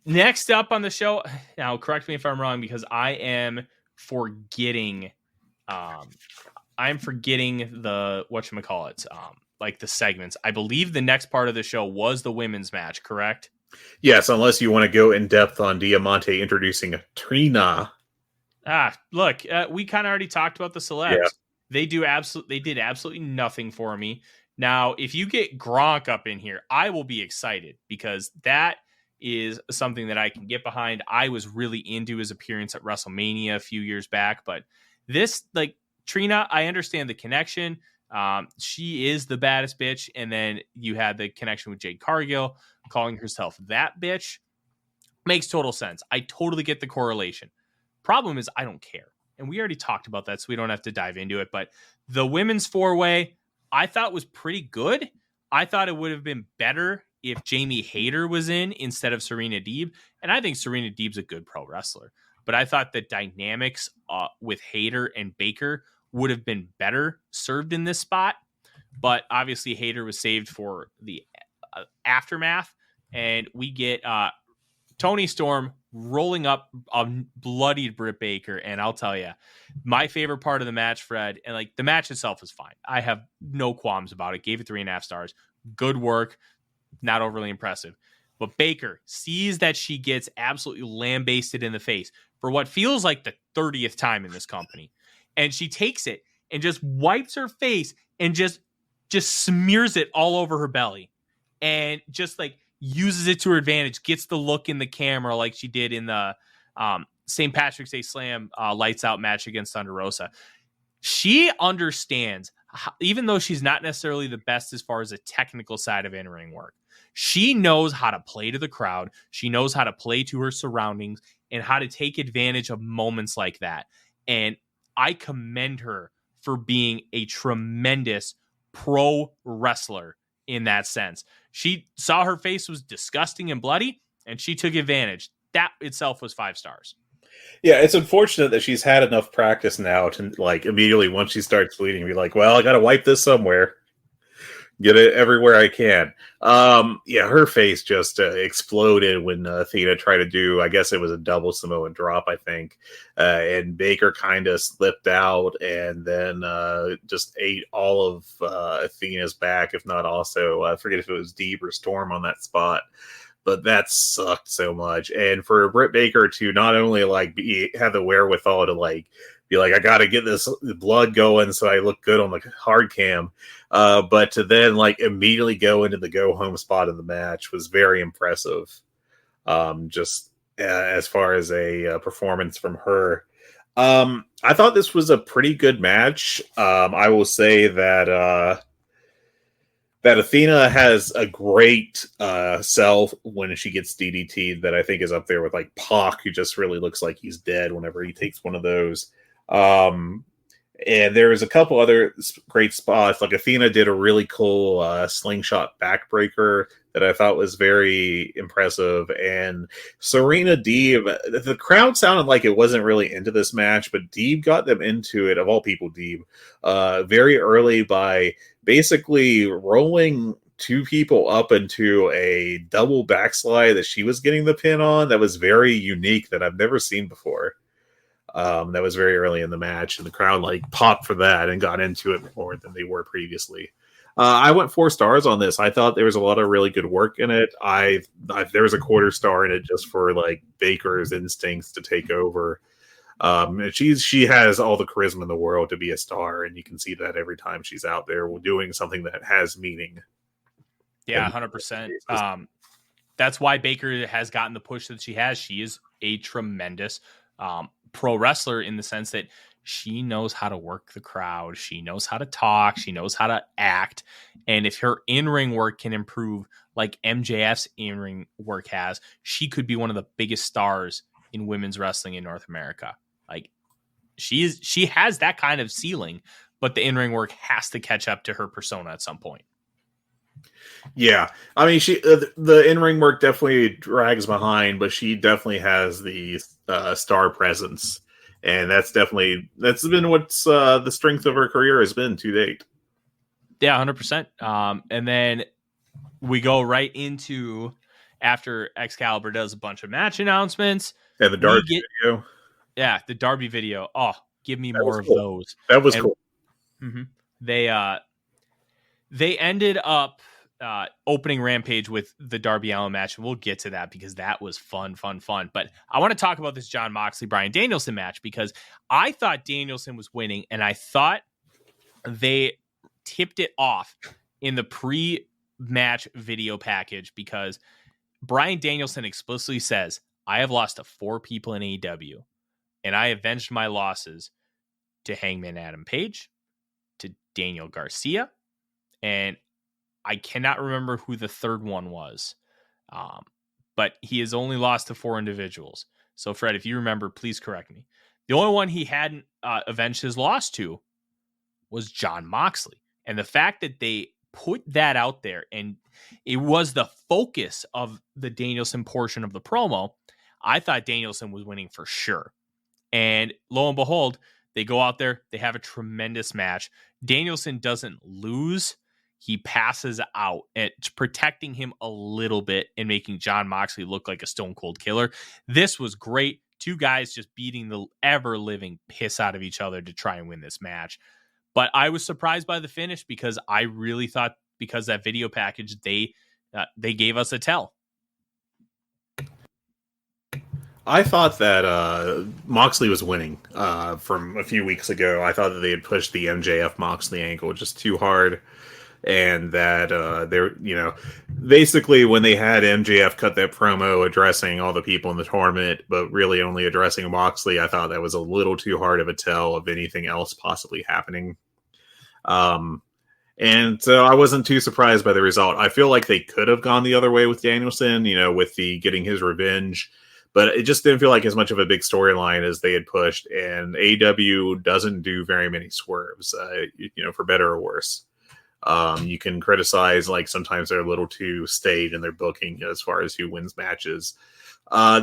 Next up on the show, now correct me if I'm wrong, because I am forgetting the whatchamacallit, like the segments. I believe the next part of the show was the women's match, correct?
Yes, unless you want to go in depth on Diamante introducing Trina.
Look, we kind of already talked about the celebs. Yeah. They did absolutely nothing for me. Now, if you get Gronk up in here, I will be excited, because that is something that I can get behind. I was really into his appearance at WrestleMania a few years back, but this, like, Trina, I understand the connection. She is the baddest bitch. And then you had the connection with Jade Cargill calling herself that bitch. Makes total sense. I totally get the correlation. Problem is, I don't care. And we already talked about that, so we don't have to dive into it. But the women's 4-way, I thought was pretty good. I thought it would have been better if Jamie Hayter was in instead of Serena Deeb. And I think Serena Deeb's a good pro wrestler. But I thought the dynamics with Hayter and Baker would have been better served in this spot. But obviously Hayter was saved for the aftermath. And we get Tony Storm rolling up a bloodied Britt Baker. And I'll tell you, my favorite part of the match, Fred, and like the match itself is fine. I have no qualms about it. Gave it 3.5 stars. Good work. Not overly impressive. But Baker sees that she gets absolutely lambasted in the face for what feels like the 30th time in this company. And she takes it and just wipes her face and just smears it all over her belly. And just like uses it to her advantage, gets the look in the camera like she did in the St. Patrick's Day Slam lights out match against Thunder Rosa. She understands, even though she's not necessarily the best as far as the technical side of in-ring work, she knows how to play to the crowd. She knows how to play to her surroundings and how to take advantage of moments like that. And I commend her for being a tremendous pro wrestler in that sense. She saw her face was disgusting and bloody, and she took advantage. That itself was 5 stars.
Yeah, it's unfortunate that she's had enough practice now to, like, immediately once she starts bleeding, be like, well, I got to wipe this somewhere. Get it everywhere I can. Yeah, her face just exploded when Athena tried to do, I guess it was a double Samoan drop, I think. And Baker kind of slipped out and then just ate all of Athena's back, if not also, I forget if it was Deeb or Storm on that spot. but that sucked so much. And for Britt Baker to not only like have the wherewithal to like be like, I got to get this blood going so I look good on the hard cam, but to then like immediately go into the go home spot of the match was very impressive. Just as far as a performance from her. I thought this was a pretty good match. I will say that that Athena has a great sell when she gets DDT'd that I think is up there with like Pac, who just really looks like he's dead whenever he takes one of those. And there was a couple other great spots. Like Athena did a really cool slingshot backbreaker that I thought was very impressive. And Serena Deeb, the crowd sounded like it wasn't really into this match, but Deeb got them into it, of all people, Deeb, very early by basically rolling two people up into a double backslide that she was getting the pin on. That was very unique that I've never seen before. That was very early in the match, and the crowd like popped for that and got into it more than they were previously. I went 4 stars on this. I thought there was a lot of really good work in it. There was a quarter star in it just for like Baker's instincts to take over. She has all the charisma in the world to be a star, and you can see that every time she's out there doing something that has meaning.
Yeah, 100%. That's why Baker has gotten the push that she has. She is a tremendous pro wrestler in the sense that she knows how to work the crowd. She knows how to talk. She knows how to act. And if her in-ring work can improve like MJF's in-ring work has, she could be one of the biggest stars in women's wrestling in North America. Like she has that kind of ceiling, but the in-ring work has to catch up to her persona at some point.
Yeah, I mean, the in-ring work definitely drags behind, but she definitely has the star presence, and that's been what's the strength of her career has been to date.
Yeah, 100%. And then we go right into after Excalibur does a bunch of match announcements.
Yeah, the Darby video.
Yeah, the Darby video. Oh, give me more of those.
That was cool.
Mm-hmm. They ended up opening Rampage with the Darby Allin match. We'll get to that because that was fun. But I want to talk about this Jon Moxley, Bryan Danielson match because I thought Danielson was winning, and I thought they tipped it off in the pre-match video package because Bryan Danielson explicitly says, I have lost to 4 people in AEW, and I avenged my losses to Hangman Adam Page, to Daniel Garcia, and I cannot remember who the third one was, but he has only lost to 4 individuals. So, Fred, if you remember, please correct me. The only one he hadn't avenged his loss to was Jon Moxley. And the fact that they put that out there and it was the focus of the Danielson portion of the promo, I thought Danielson was winning for sure. And lo and behold, they go out there, they have a tremendous match. Danielson doesn't lose. He passes out. It's protecting him a little bit and making Jon Moxley look like a stone cold killer. This was great. 2 guys just beating the ever living piss out of each other to try and win this match. But I was surprised by the finish because I really thought because that video package, they gave us a tell.
I thought that Moxley was winning from a few weeks ago. I thought that they had pushed the MJF Moxley angle just too hard. And that they're, basically when they had MJF cut that promo addressing all the people in the tournament, but really only addressing Moxley, I thought that was a little too hard of a tell of anything else possibly happening. And so I wasn't too surprised by the result. I feel like they could have gone the other way with Danielson, with the getting his revenge, but it just didn't feel like as much of a big storyline as they had pushed. And AEW doesn't do very many swerves, for better or worse. You can criticize, like, sometimes they're a little too staid in their booking as far as who wins matches.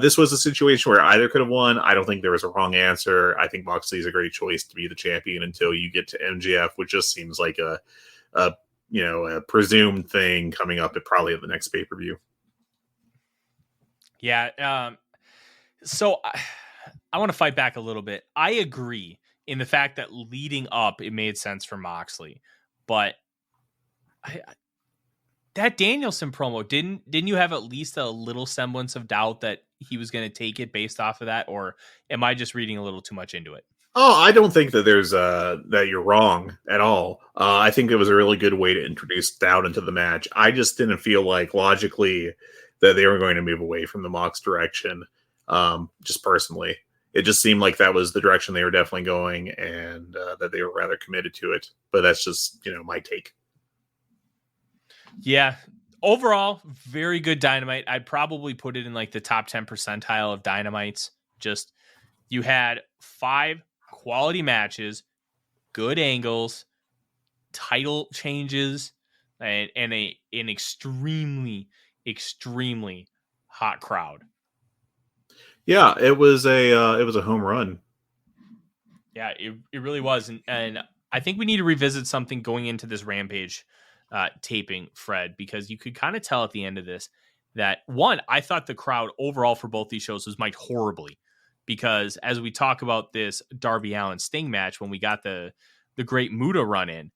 This was a situation where either could have won. I don't think there was a wrong answer. I think Moxley is a great choice to be the champion until you get to MJF, which just seems like a presumed thing coming up at the next pay-per-view.
Yeah. So I want to fight back a little bit. I agree in the fact that leading up, it made sense for Moxley, but that Danielson promo, didn't you have at least a little semblance of doubt that he was going to take it based off of that? Or am I just reading a little too much into it?
Oh, I don't think that there's that you're wrong at all. I think it was a really good way to introduce doubt into the match. I just didn't feel like logically that they were going to move away from the Mox direction. Just personally, it just seemed like that was the direction they were definitely going, and that they were rather committed to it. But that's just my take.
Yeah. Overall, very good Dynamite. I'd probably put it in like the top 10 percentile of Dynamites. Just you had 5 quality matches, good angles, title changes, and an extremely, extremely hot crowd.
Yeah, it was a home run.
Yeah, it really was. And I think we need to revisit something going into this Rampage taping, Fred, because you could kind of tell at the end of this that, one, I thought the crowd overall for both these shows was mic'd horribly, because as we talk about this Darby Allin Sting match, when we got the great Muda run in,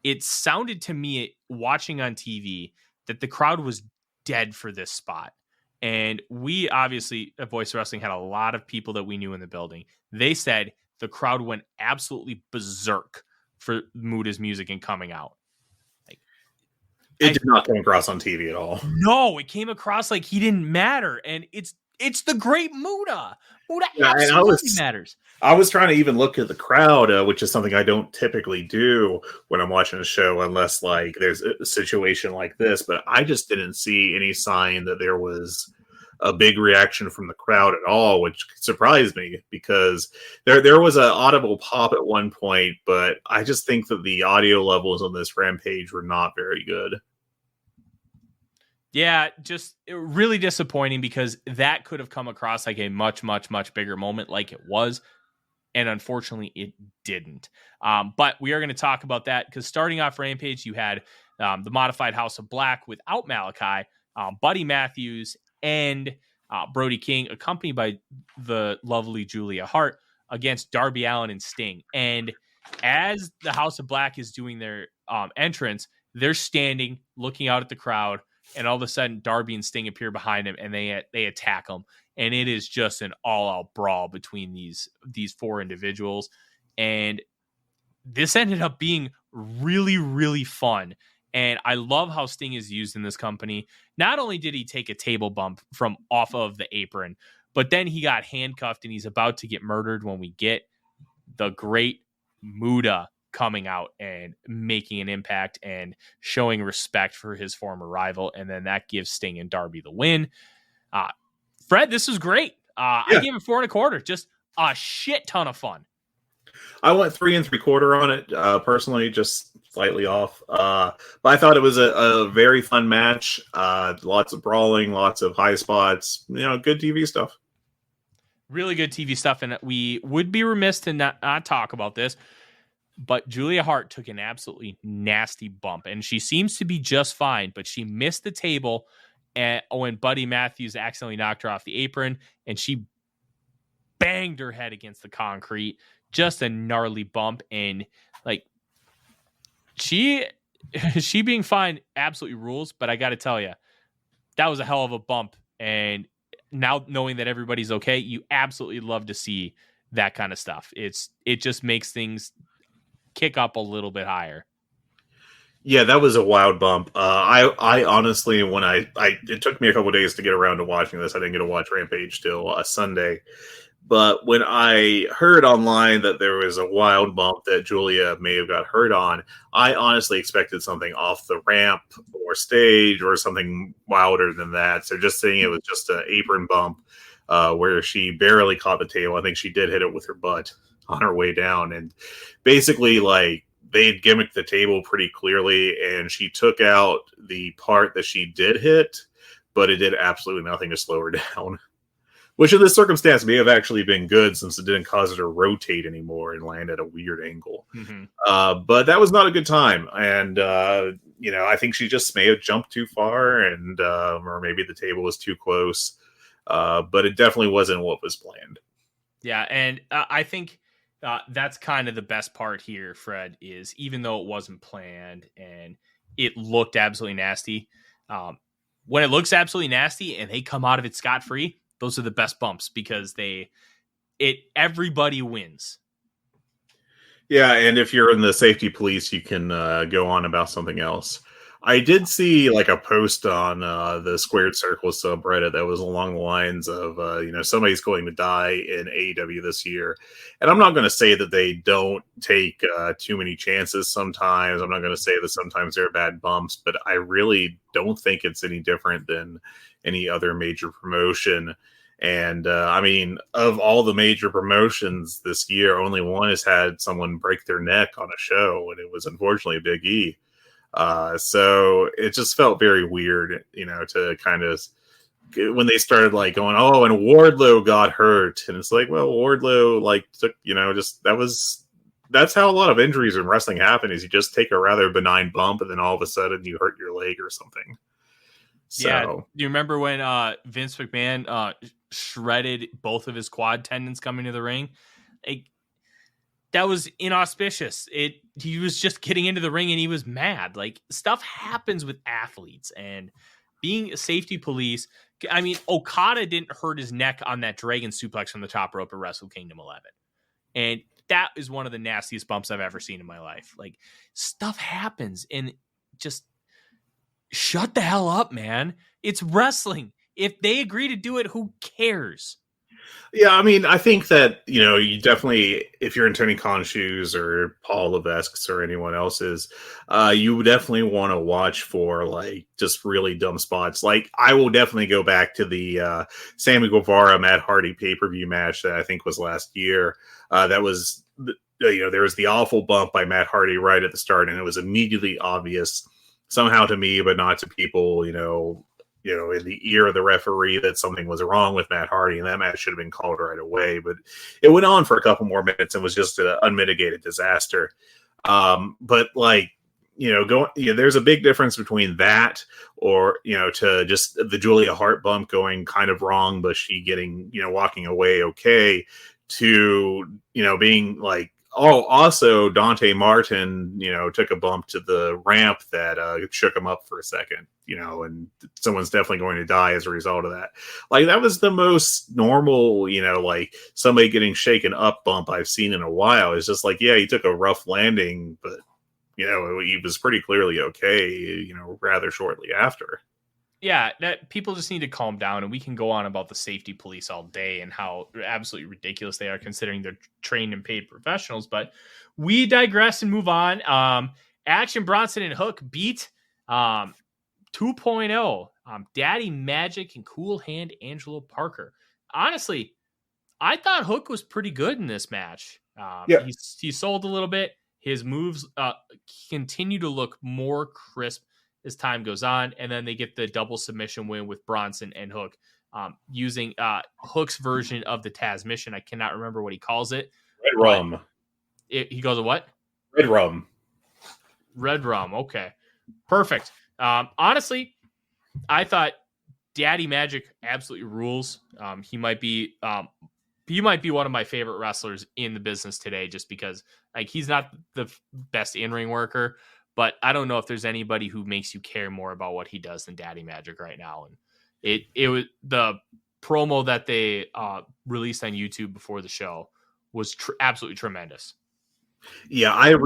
it sounded to me watching on TV that the crowd was dead for this spot. And we obviously at Voice of Wrestling had a lot of people that we knew in the building. They said the crowd went absolutely berserk for Muda's music and coming out.
It did not come across on TV at all.
No, it came across like he didn't matter. And it's the great Muda. Muda absolutely matters.
I was trying to even look at the crowd, which is something I don't typically do when I'm watching a show, unless like there's a situation like this. But I just didn't see any sign that there was a big reaction from the crowd at all, which surprised me, because there was an audible pop at one point, but I just think that the audio levels on this Rampage were not very good.
Yeah, just really disappointing, because that could have come across like a much, much, much bigger moment like it was. And unfortunately, it didn't. But we are going to talk about that, because starting off Rampage, you had the modified House of Black without Malachi, Buddy Matthews, and Brody King, accompanied by the lovely Julia Hart, against Darby Allin and Sting. And as the House of Black is doing their entrance, they're standing, looking out at the crowd, and all of a sudden Darby and Sting appear behind him, and they attack him. And it is just an all-out brawl between these 4 individuals. And this ended up being really, really fun. And I love how Sting is used in this company. Not only did he take a table bump from off of the apron, but then he got handcuffed and he's about to get murdered when we get the great Muda coming out and making an impact and showing respect for his former rival. And then that gives Sting and Darby the win. Fred, this is great. I gave it 4 1/4. Just a shit ton of fun.
I went 3 3/4 on it, personally, just slightly off. But I thought it was a very fun match. Lots of brawling, lots of high spots. Good TV stuff.
Really good TV stuff. And we would be remiss to not talk about this, but Julia Hart took an absolutely nasty bump, and she seems to be just fine, but she missed the table when Buddy Matthews accidentally knocked her off the apron, and she banged her head against the concrete. Just a gnarly bump. And like, she being fine absolutely rules, but I got to tell you, that was a hell of a bump. And now knowing that everybody's okay, you absolutely love to see that kind of stuff. It just makes things kick up a little bit higher.
Yeah, that was a wild bump. I honestly, when it took me a couple of days to get around to watching this. I didn't get to watch Rampage till Sunday. But when I heard online that there was a wild bump that Julia may have got hurt on, I honestly expected something off the ramp or stage or something wilder than that. So just saying it was just an apron bump where she barely caught the table. I think she did hit it with her butt on her way down. And basically, like, they gimmicked the table pretty clearly, and she took out the part that she did hit, but it did absolutely nothing to slow her down. Which in this circumstance may have actually been good, since it didn't cause her to rotate anymore and land at a weird angle. Mm-hmm. But that was not a good time. And, I think she just may have jumped too far, and or maybe the table was too close. But it definitely wasn't what was planned.
Yeah, and I think that's kind of the best part here, Fred, is even though it wasn't planned and it looked absolutely nasty. When it looks absolutely nasty and they come out of it scot-free, those are the best bumps because everybody wins.
Yeah, and if you're in the safety police, you can go on about something else. I did see like a post on the Squared Circle subreddit that was along the lines of, somebody's going to die in AEW this year. And I'm not going to say that they don't take too many chances sometimes. I'm not going to say that sometimes they're bad bumps, but I really don't think it's any different than any other major promotion. And of all the major promotions this year, only one has had someone break their neck on a show, and it was unfortunately Big E. So it just felt very weird, to kind of when they started like going, oh, and Wardlow got hurt, and it's like, well, Wardlow like took, that's how a lot of injuries in wrestling happen. Is you just take a rather benign bump, and then all of a sudden you hurt your leg or something. So,
yeah, do you remember when Vince McMahon shredded both of his quad tendons coming to the ring? That was inauspicious. He was just getting into the ring and he was mad. Like, stuff happens with athletes, and being a safety police. I mean, Okada didn't hurt his neck on that dragon suplex from the top rope at Wrestle Kingdom 11. And that is one of the nastiest bumps I've ever seen in my life. Like, stuff happens, and just shut the hell up, man. It's wrestling. If they agree to do it, who cares?
Yeah, I mean, I think that, you definitely, if you're in Tony Khan's shoes or Paul Levesque's or anyone else's, you would definitely want to watch for, like, just really dumb spots. Like, I will definitely go back to the Sammy Guevara, Matt Hardy pay-per-view match that I think was last year. That was, there was the awful bump by Matt Hardy right at the start, and it was immediately obvious, somehow to me, but not to people, in the ear of the referee, that something was wrong with Matt Hardy, and that match should have been called right away. But it went on for a couple more minutes and was just an unmitigated disaster. But like, there's a big difference between that or, to just the Julia Hart bump going kind of wrong, but she getting, walking away okay, to, being like, oh, also Dante Martin, took a bump to the ramp that shook him up for a second, and someone's definitely going to die as a result of that. Like, that was the most normal, like somebody getting shaken up bump I've seen in a while. It's just like, yeah, he took a rough landing, but, he was pretty clearly okay, rather shortly after.
Yeah, that people just need to calm down, and we can go on about the safety police all day and how absolutely ridiculous they are considering they're trained and paid professionals. But we digress and move on. Action Bronson and Hook beat 2.0 Daddy Magic and Cool Hand Angelo Parker. Honestly, I thought Hook was pretty good in this match.
Yeah.
He sold a little bit. His moves continue to look more crisp as time goes on, and then they get the double submission win with Bronson and Hook, using Hook's version of the Taz mission. I cannot remember what he calls it.
Red Rum.
He goes, what?
Red Rum.
Red Rum. Okay. Perfect. Honestly, I thought Daddy Magic absolutely rules. He might be one of my favorite wrestlers in the business today, just because, like, he's not the best in-ring worker, but I don't know if there's anybody who makes you care more about what he does than Daddy Magic right now. And it was the promo that they released on YouTube before the show was absolutely tremendous.
Yeah, I'm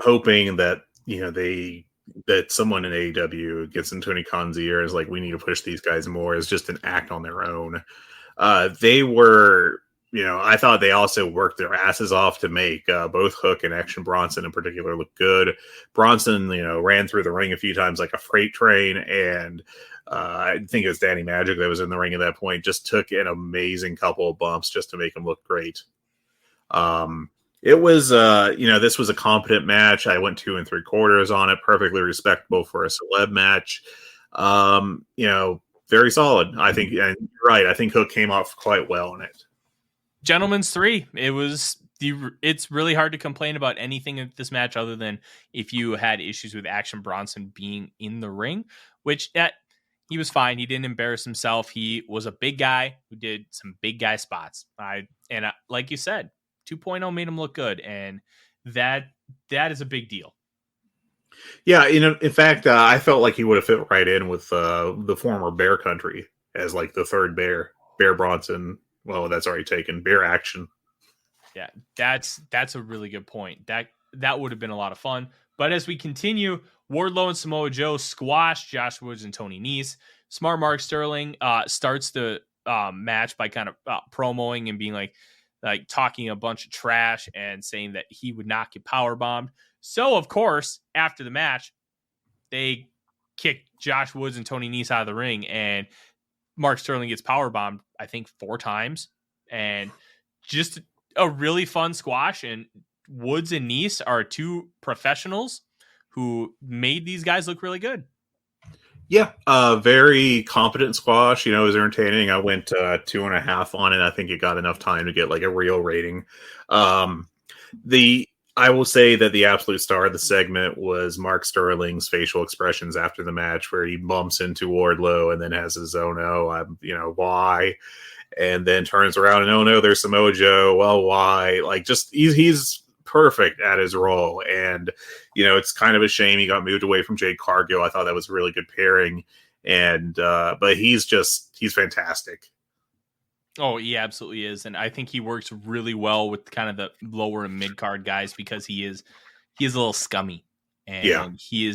hoping that, that someone in AEW gets in Tony Khan's ear is like, we need to push these guys more as just an act on their own. They were, I thought they also worked their asses off to make both Hook and Action Bronson in particular look good. Bronson, ran through the ring a few times like a freight train, and I think it was Danny Magic that was in the ring at that point, just took an amazing couple of bumps just to make him look great. It was, this was a competent match. I went 2 3/4 on it. Perfectly respectable for a celeb match. Very solid. I think, and you're right, I think Hook came off quite well in it.
Gentlemen's 3. It's really hard to complain about anything in this match other than if you had issues with Action Bronson being in the ring, which he was fine. He didn't embarrass himself. He was a big guy who did some big guy spots. Like you said, 2.0 made him look good, and that is a big deal.
Yeah, in fact, I felt like he would have fit right in with the former Bear Country as like the third Bear, Bear Bronson. Well, that's already taken. Bear Action.
Yeah, that's a really good point. That would have been a lot of fun. But as we continue, Wardlow and Samoa Joe squash Josh Woods and Tony Nese. Smart Mark Sterling starts the match by kind of promoing and being like talking a bunch of trash and saying that he would not get power bombed. So of course, after the match, they kick Josh Woods and Tony Nese out of the ring, and Mark Sterling gets power bombed, I think 4 times, and just a really fun squash. And Woods and Nese are 2 professionals who made these guys look really good.
Yeah, very competent squash. It was entertaining. I went 2.5 on it. I think it got enough time to get like a real rating. I will say that the absolute star of the segment was Mark Sterling's facial expressions after the match, where he bumps into Wardlow and then has his why, and then turns around and no, there's Samoa Joe. Well, why? Like, just he's perfect at his role, and it's kind of a shame he got moved away from Jade Cargill. I thought that was a really good pairing, and but he's fantastic.
Oh, he absolutely is. And I think he works really well with kind of the lower and mid card guys because he is a little scummy. And
yeah.
he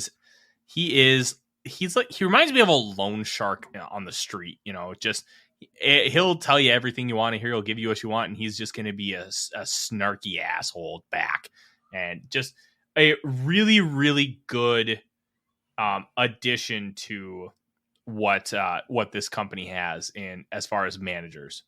reminds me of a loan shark on the street, he'll tell you everything you want to hear. He'll give you what you want. And he's just going to be a snarky asshole back, and just a really, really good addition to what this company has in as far as managers.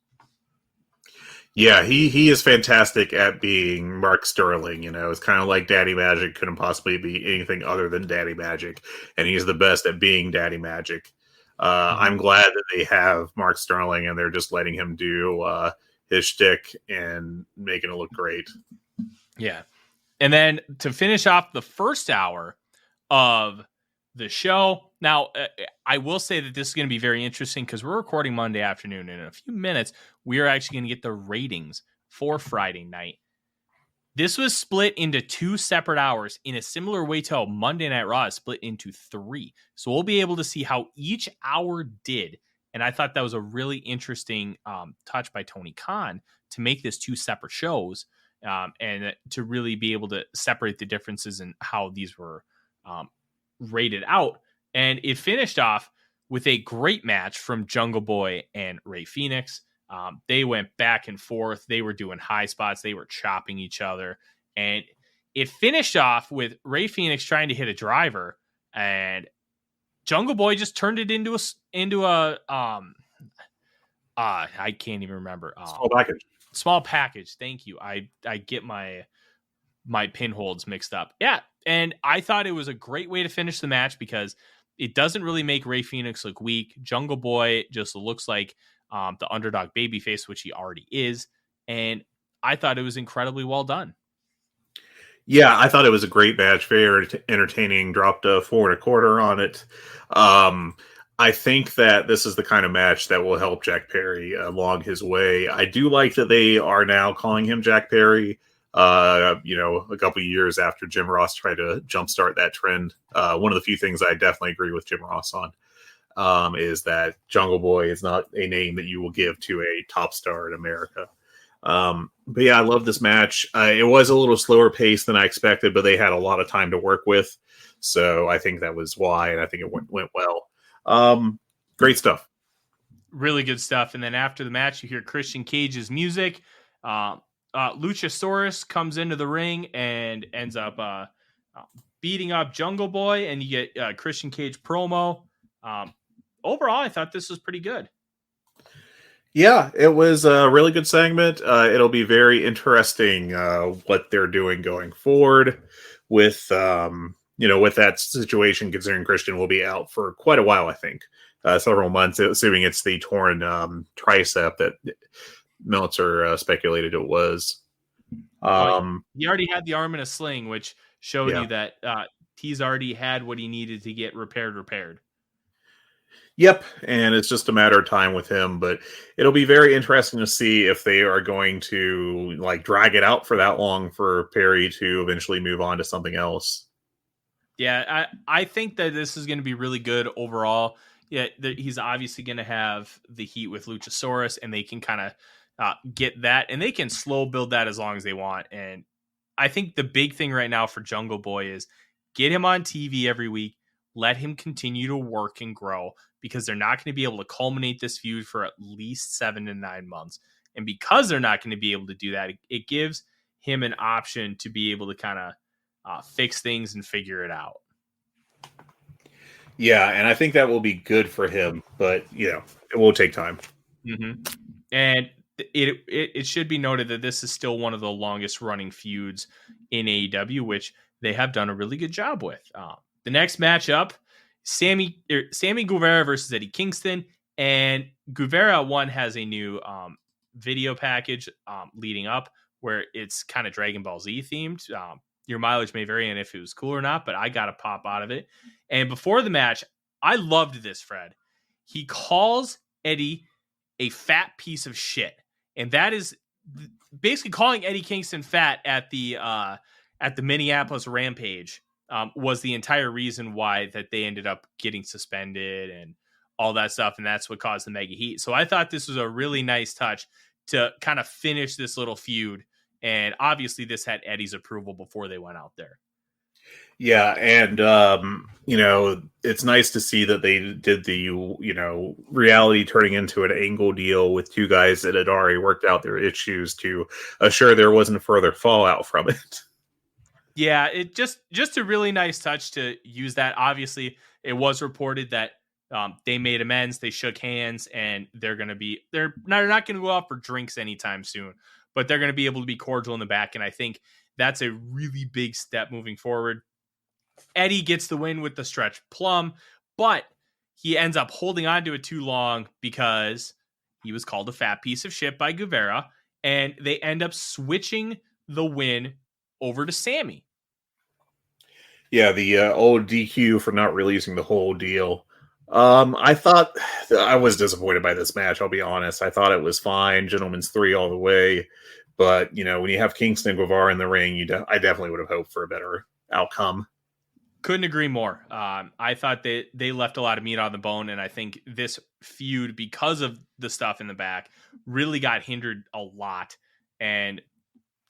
Yeah, he is fantastic at being Mark Sterling. It's kind of like Daddy Magic couldn't possibly be anything other than Daddy Magic, and he's the best at being Daddy Magic. I'm glad that they have Mark Sterling and they're just letting him do his shtick and making it look great.
Yeah. And then to finish off the first hour of the show. Now, I will say that this is going to be very interesting because we're recording Monday afternoon, and in a few minutes, we are actually going to get the ratings for Friday night. This was split into 2 separate hours in a similar way to how Monday Night Raw is split into 3. So we'll be able to see how each hour did. And I thought that was a really interesting touch by Tony Khan to make this 2 separate shows and to really be able to separate the differences in how these were rated out. And it finished off with a great match from Jungle Boy and Rey Fenix. They went back and forth. They were doing high spots. They were chopping each other. And it finished off with Rey Fenix trying to hit a driver, and Jungle Boy just turned it into a I can't even remember. Small package. Thank you. I get my pinholds mixed up. Yeah. And I thought it was a great way to finish the match because it doesn't really make Rey Fenix look weak. Jungle Boy just looks like the underdog babyface, which he already is. And I thought it was incredibly well done.
Yeah, I thought it was a great match. Very entertaining. Dropped a 4 1/4 on it. I think that this is the kind of match that will help Jack Perry along his way. I do like that they are now calling him Jack Perry. A couple of years after Jim Ross tried to jumpstart that trend. One of the few things I definitely agree with Jim Ross on is that Jungle Boy is not a name that you will give to a top star in America. But yeah, I love this match. It was a little slower pace than I expected, but they had a lot of time to work with. So I think that was why, and I think it went well. Great stuff.
Really good stuff. And then after the match, you hear Christian Cage's music. Luchasaurus comes into the ring and ends up beating up Jungle Boy, and you get Christian Cage promo. Overall, I thought this was pretty good.
Yeah, it was a really good segment. It'll be very interesting what they're doing going forward with with that situation, considering Christian will be out for quite a while, I think. Several months, assuming it's the torn tricep that Meltzer speculated it was.
He already had the arm in a sling, which showed you that he's already had what he needed to get repaired.
Yep, and it's just a matter of time with him, but it'll be very interesting to see if they are going to drag it out for that long for Perry to eventually move on to something else.
Yeah, I think that this is going to be really good overall. Yeah, he's obviously going to have the heat with Luchasaurus, and they can kind of get that, and they can slow build that as long as they want. And I think the big thing right now for Jungle Boy is get him on TV every week, let him continue to work and grow, because they're not going to be able to culminate this feud for at least 7 to 9 months. And because they're not going to be able to do that, it gives him an option to be able to kind of fix things and figure it out.
Yeah, and I think that will be good for him, but it will take time.
Mm-hmm. And it should be noted that this is still one of the longest running feuds in AEW, which they have done a really good job with. The next matchup, Sammy Guevara versus Eddie Kingston, and Guevara has a new video package leading up where it's kind of Dragon Ball Z themed. Your mileage may vary on if it was cool or not, but I got a pop out of it. And before the match, I loved this, Fred. He calls Eddie a fat piece of shit. And that is basically calling Eddie Kingston fat at the Minneapolis Rampage was the entire reason why that they ended up getting suspended and all that stuff. And that's what caused the mega heat. So I thought this was a really nice touch to kind of finish this little feud. And obviously this had Eddie's approval before they went out there.
Yeah, and it's nice to see that they did the reality turning into an angle deal with two guys that had already worked out their issues to assure there wasn't further fallout from it.
Yeah, it just a really nice touch to use that. Obviously, it was reported that they made amends, they shook hands, and they're not going to go out for drinks anytime soon, but they're going to be able to be cordial in the back, and I think that's a really big step moving forward. Eddie gets the win with the stretch plum, but he ends up holding on to it too long because he was called a fat piece of shit by Guevara, and they end up switching the win over to Sammy.
Yeah, the old DQ for not releasing the whole deal. I thought I was disappointed by this match, I'll be honest. I thought it was fine, gentleman's 3 all the way. But, when you have Kingston and Guevara in the ring, I definitely would have hoped for a better outcome.
Couldn't agree more. I thought they left a lot of meat on the bone, and I think this feud, because of the stuff in the back, really got hindered a lot. And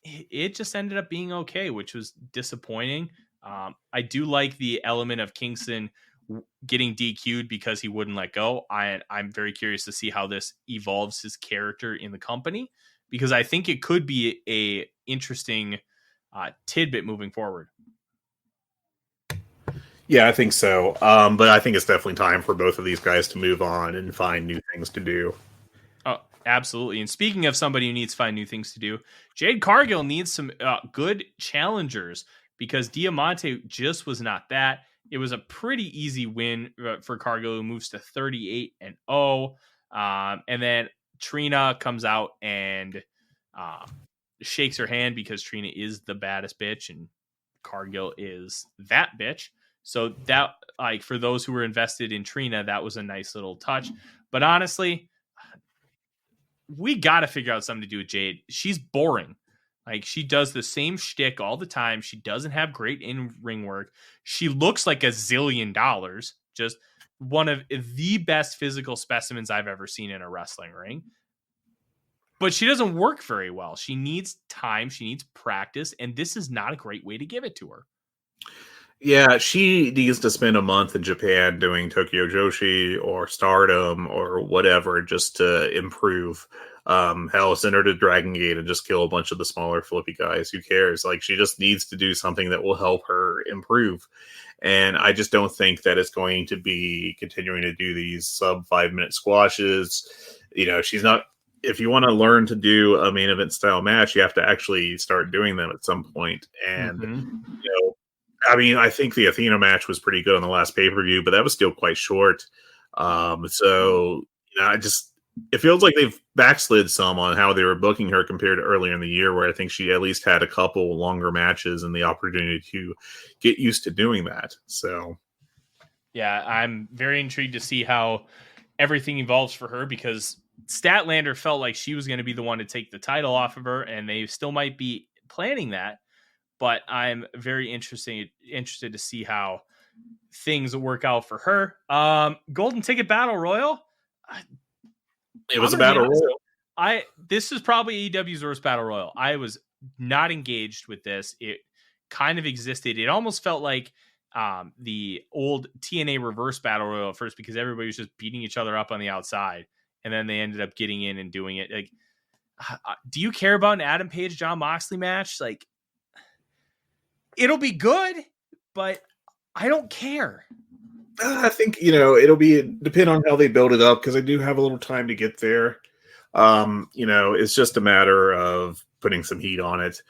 it just ended up being okay, which was disappointing. I do like the element of Kingston getting DQ'd because he wouldn't let go. I'm very curious to see how this evolves his character in the company, because I think it could be a interesting tidbit moving forward.
Yeah, I think so. But I think it's definitely time for both of these guys to move on and find new things to do.
Oh, absolutely. And speaking of somebody who needs to find new things to do, Jade Cargill needs some good challengers, because Diamante just was not that. It was a pretty easy win for Cargill, who moves to 38-0. And then Trina comes out and shakes her hand, because Trina is the baddest bitch and Cargill is that bitch. So that, for those who were invested in Trina, that was a nice little touch. But honestly, we got to figure out something to do with Jade. She's boring. She does the same shtick all the time. She doesn't have great in-ring work. She looks like $1 zillion. Just one of the best physical specimens I've ever seen in a wrestling ring. But she doesn't work very well. She needs time. She needs practice. And this is not a great way to give it to her.
Yeah, she needs to spend a month in Japan doing Tokyo Joshi or Stardom or whatever just to improve. Hell, send her to Dragon Gate and just kill a bunch of the smaller flippy guys. Who cares? She just needs to do something that will help her improve. And I just don't think that it's going to be continuing to do these sub 5-minute squashes. She's not. If you want to learn to do a main event style match, you have to actually start doing them at some point. And, I think the Athena match was pretty good on the last pay-per-view, but that was still quite short. It feels like they've backslid some on how they were booking her compared to earlier in the year, where I think she at least had a couple longer matches and the opportunity to get used to doing that. So,
yeah, I'm very intrigued to see how everything evolves for her, because Statlander felt like she was going to be the one to take the title off of her, and they still might be planning that. but I'm very interested to see how things work out for her. Golden Ticket Battle Royal.
It was a battle royal.
This is probably AEW's worst battle royal. I was not engaged with this. It kind of existed. It almost felt like the old TNA reverse battle royal at first, because everybody was just beating each other up on the outside, and then they ended up getting in and doing it. Like, do you care about an Adam Page John Moxley match? Like, it'll be good, but I don't care.
I think, it'll depend on how they build it up, because I do have a little time to get there. It's just a matter of putting some heat on it.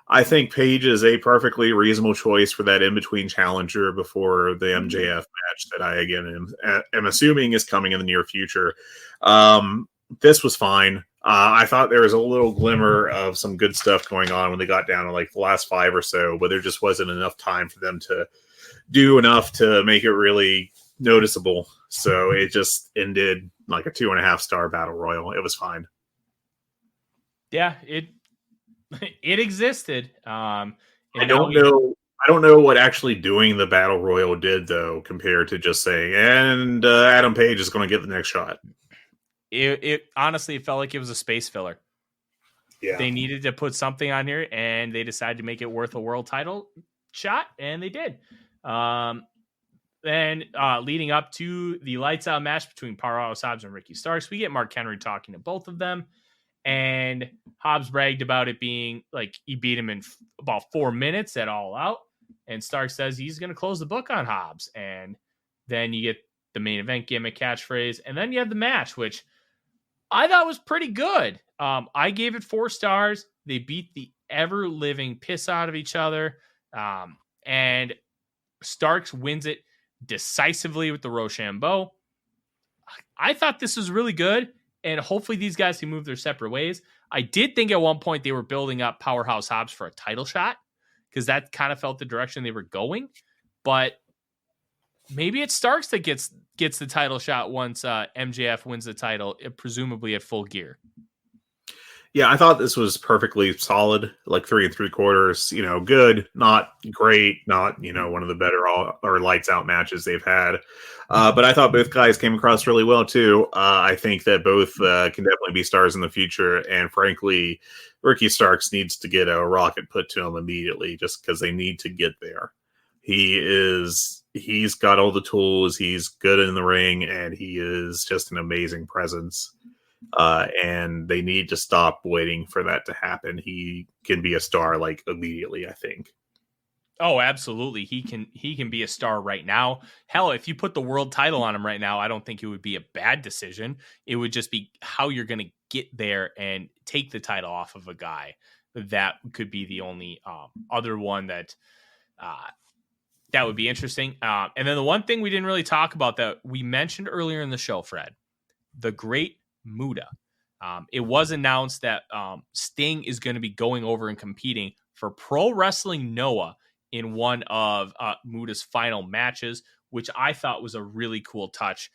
I think Paige is a perfectly reasonable choice for that in-between challenger before the MJF match that I, again, am assuming is coming in the near future. This was fine. I thought there was a little glimmer of some good stuff going on when they got down to like the last 5 or so, but there just wasn't enough time for them to do enough to make it really noticeable. So it just ended like a 2.5-star battle royal. It was fine.
Yeah, it existed.
I don't know what actually doing the battle royal did, though, compared to just saying, and Adam Page is going to get the next shot.
It honestly felt like it was a space filler.
Yeah,
they needed to put something on here, and they decided to make it worth a world title shot, and they did. Then leading up to the lights out match between Powerhouse Hobbs and Ricky Starks, we get Mark Henry talking to both of them, and Hobbs bragged about it being like he beat him in about 4 minutes at All Out, and Starks says he's going to close the book on Hobbs, and then you get the main event gimmick catchphrase, and then you have the match, which I thought was pretty good. I gave it 4 stars. They beat the ever living piss out of each other, and Starks wins it decisively with the Rochambeau. I thought this was really good, and hopefully these guys can move their separate ways. I did think at one point they were building up Powerhouse Hobbs for a title shot, because that kind of felt the direction they were going. But maybe it's Starks that gets the title shot once MJF wins the title, presumably at Full Gear.
Yeah, I thought this was perfectly solid, like 3 3/4. Good, not great, not one of the better or lights out matches they've had. But I thought both guys came across really well too. I think that both can definitely be stars in the future, and frankly, Ricky Starks needs to get a rocket put to him immediately, just because they need to get there. He's got all the tools. He's good in the ring, and he is just an amazing presence. And they need to stop waiting for that to happen. He can be a star like immediately, I think.
Oh, absolutely. He can be a star right now. Hell, if you put the world title on him right now, I don't think it would be a bad decision. It would just be how you're going to get there and take the title off of a guy. That could be the only other one that would be interesting. And then the one thing we didn't really talk about that we mentioned earlier in the show, Fred, the great Muda. It was announced that Sting is going to be going over and competing for Pro Wrestling Noah in one of Muda's final matches, which I thought was a really cool touch.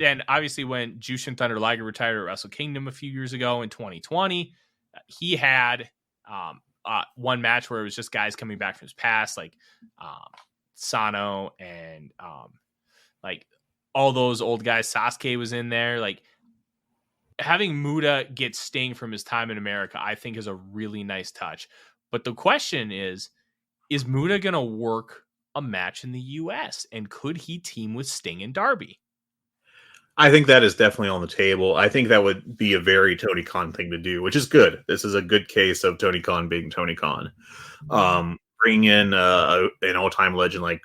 Then obviously when Jushin Thunder Liger retired at Wrestle Kingdom a few years ago in 2020, he had one match where it was just guys coming back from his past, like Sano and like all those old guys. Sasuke was in there. Like, having Muda get Sting from his time in America, I think is a really nice touch. But the question is Muda going to work a match in the US? And could he team with Sting and Darby?
I think that is definitely on the table. I think that would be a very Tony Khan thing to do, which is good. This is a good case of Tony Khan being Tony Khan. Bringing in an all-time legend like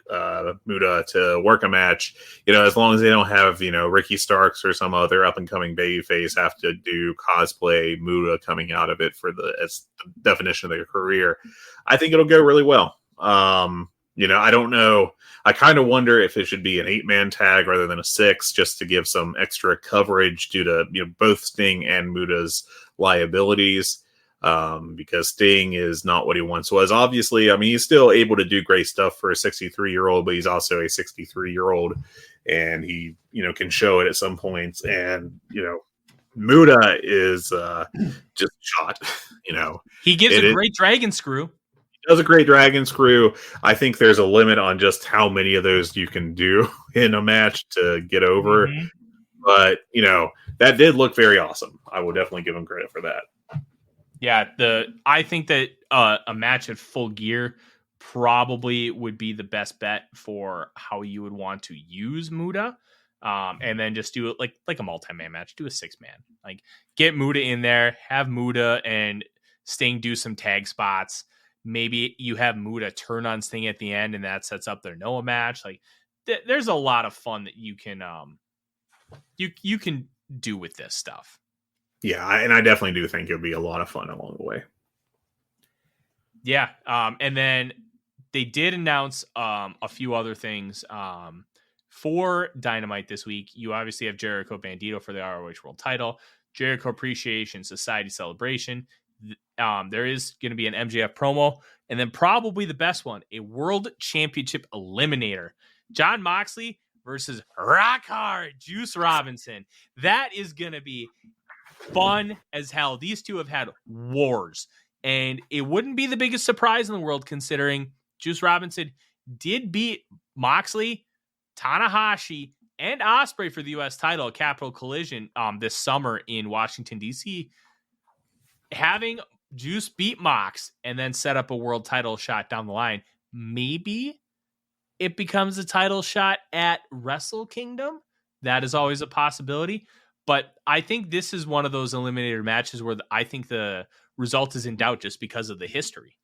Muda to work a match, as long as they don't have, Ricky Starks or some other up-and-coming babyface have to do cosplay Muda coming out of it as the definition of their career, I think it'll go really well. I don't know. I kind of wonder if it should be an 8-man tag rather than a 6, just to give some extra coverage due to both Sting and Muda's liabilities. Because Sting is not what he once was. Obviously, he's still able to do great stuff for a 63-year-old, but he's also a 63-year-old, and he, can show it at some points. And, Muda is just shot,
He gives a great dragon screw.
does a great dragon screw. I think there's a limit on just how many of those you can do in a match to get over.
Mm-hmm.
But, that did look very awesome. I will definitely give him credit for that.
Yeah, I think that a match at Full Gear probably would be the best bet for how you would want to use Muda. And then just do it like a multi-man match. Do a 6-man. Like, get Muda in there, have Muda and Sting do some tag spots. Maybe you have Muda turn on Sting at the end, and that sets up their Noah match. Like, there's a lot of fun that you can you can do with this stuff.
Yeah, and I definitely do think it'll be a lot of fun along the way.
Yeah, and then they did announce a few other things for Dynamite this week. You obviously have Jericho Bandito for the ROH World Title, Jericho Appreciation Society Celebration. There is going to be an MJF promo, and then probably the best one, a World Championship Eliminator. Jon Moxley versus Rock Hard Juice Robinson. That is going to be fun as hell. These two have had wars, and it wouldn't be the biggest surprise in the world considering Juice Robinson did beat Moxley, Tanahashi, and Ospreay for the U.S. title at Capital Collision this summer in Washington, D.C. Having Juice beat Mox and then set up a world title shot down the line, maybe it becomes a title shot at Wrestle Kingdom. That is always a possibility. But I think this is one of those eliminator matches where I think the result is in doubt just because of the history.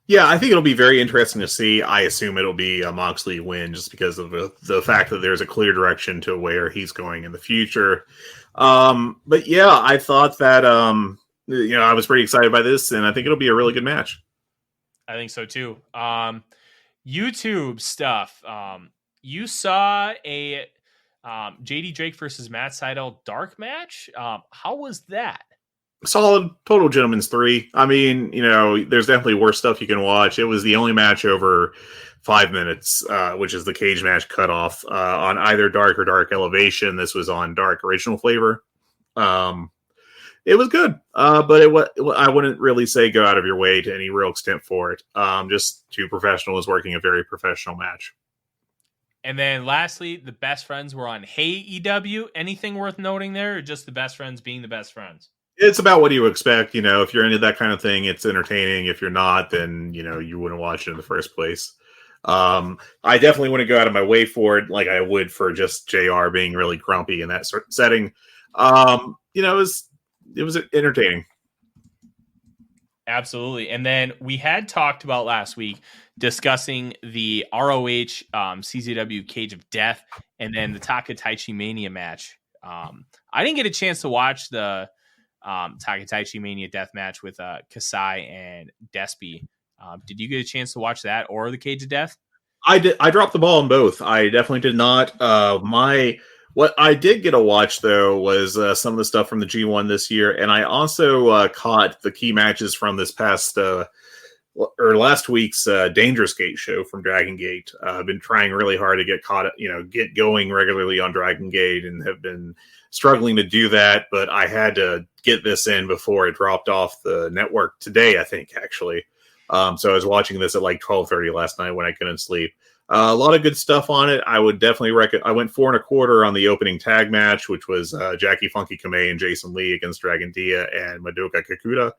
Yeah, I think it'll be very interesting to see. I assume it'll be a Moxley win just because of the fact that there's a clear direction to where he's going in the future. But yeah, I thought that, I was pretty excited by this, and I think it'll be a really good match.
I think so too. YouTube stuff. You saw a JD Drake versus Matt Sydal dark match. How was that?
Solid, total gentleman's 3. I mean, there's definitely worse stuff you can watch. It was the only match over 5 minutes, which is the cage match cutoff on either Dark or Dark Elevation. This was on Dark Original Flavor. It was good, but I wouldn't really say go out of your way to any real extent for it. Just 2 professionals working a very professional match.
And then lastly, the best friends were on Hey EW. Anything worth noting there, or just the best friends being the best friends?
It's about what you expect. If you're into that kind of thing, it's entertaining. If you're not, then, you wouldn't watch it in the first place. I definitely wouldn't go out of my way for it like I would for just JR being really grumpy in that setting. It was entertaining.
Absolutely. And then we had talked about last week discussing the ROH CZW Cage of Death and then the Takataichi Mania match. I didn't get a chance to watch the Takataichi Mania Death match with Kasai and Despy. Did you get a chance to watch that or the Cage of Death?
I did. I dropped the ball on both. I definitely did not. What I did get to watch, though, was some of the stuff from the G1 this year, and I also caught the key matches from this past last week's Dangerous Gate show from Dragon Gate. I've been trying really hard to get going regularly on Dragon Gate, and have been struggling to do that. But I had to get this in before it dropped off the network today, I think, actually. So I was watching this at like 12:30 last night when I couldn't sleep. A lot of good stuff on it. I would definitely I went 4 1/4 on the opening tag match, which was Jackie Funky Kamei and Jason Lee against Dragon Dia and Madoka Kakuta.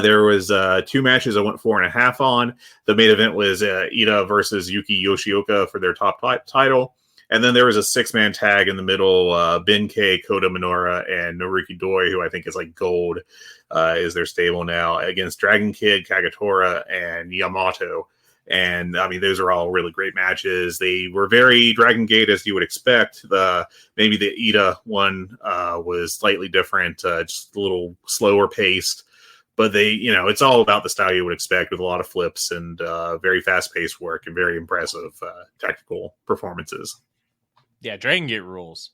There was 2 matches I went 4.5 on. The main event was Ida versus Yuki Yoshioka for their top title. And then there was a 6-man tag in the middle. Benkei, Kota Minoura, and Naruki Doi, who I think is like gold, is their stable now, against Dragon Kid, Kagetora, and Yamato. And I mean, those are all really great matches. They were very Dragon Gate, as you would expect. Maybe the Ida one was slightly different, just a little slower paced. But it's all about the style you would expect, with a lot of flips and very fast paced work and very impressive tactical performances.
Yeah, Dragon Gate rules.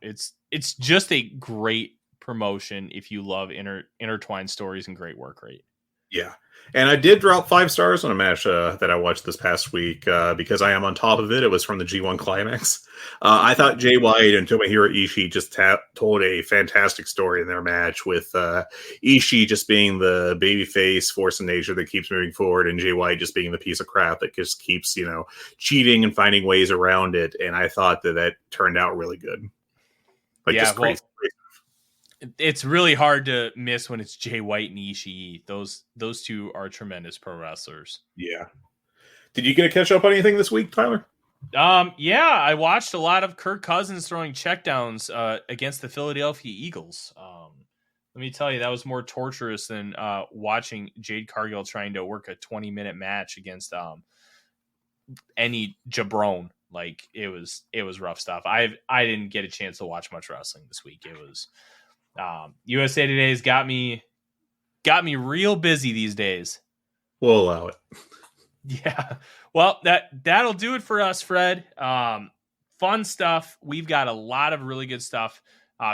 It's just a great promotion if you love intertwined stories and great work rate.
Yeah. And I did drop 5 stars on a match that I watched this past week because I am on top of it. It was from the G1 Climax. I thought Jay White and Tomohiro Ishii just told a fantastic story in their match with Ishii just being the babyface force of nature that keeps moving forward and Jay White just being the piece of crap that just keeps, cheating and finding ways around it. And I thought that turned out really good. Just crazy.
It's really hard to miss when it's Jay White and Ishii. Those two are tremendous pro wrestlers.
Yeah. Did you get to catch up on anything this week, Tyler?
Yeah, I watched a lot of Kirk Cousins throwing checkdowns against the Philadelphia Eagles. Let me tell you, that was more torturous than watching Jade Cargill trying to work a 20-minute match against any jabron. Like it was rough stuff. I didn't get a chance to watch much wrestling this week. It was USA Today's got me real busy these days.
We'll allow it.
Yeah. Well, that'll do it for us, Fred. Fun stuff. We've got a lot of really good stuff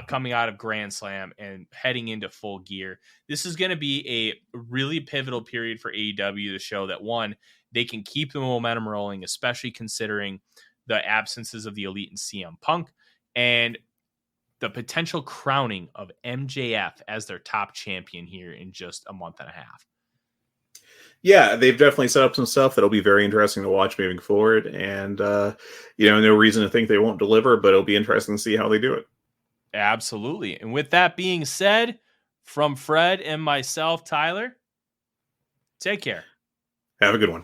coming out of Grand Slam and heading into Full Gear. This is going to be a really pivotal period for AEW to show that, one, they can keep the momentum rolling, especially considering the absences of the Elite and CM Punk, and the potential crowning of MJF as their top champion here in just a month and a half.
Yeah, they've definitely set up some stuff that'll be very interesting to watch moving forward. And, no reason to think they won't deliver, but it'll be interesting to see how they do it.
Absolutely. And with that being said, from Fred and myself, Tyler, take care.
Have a good one.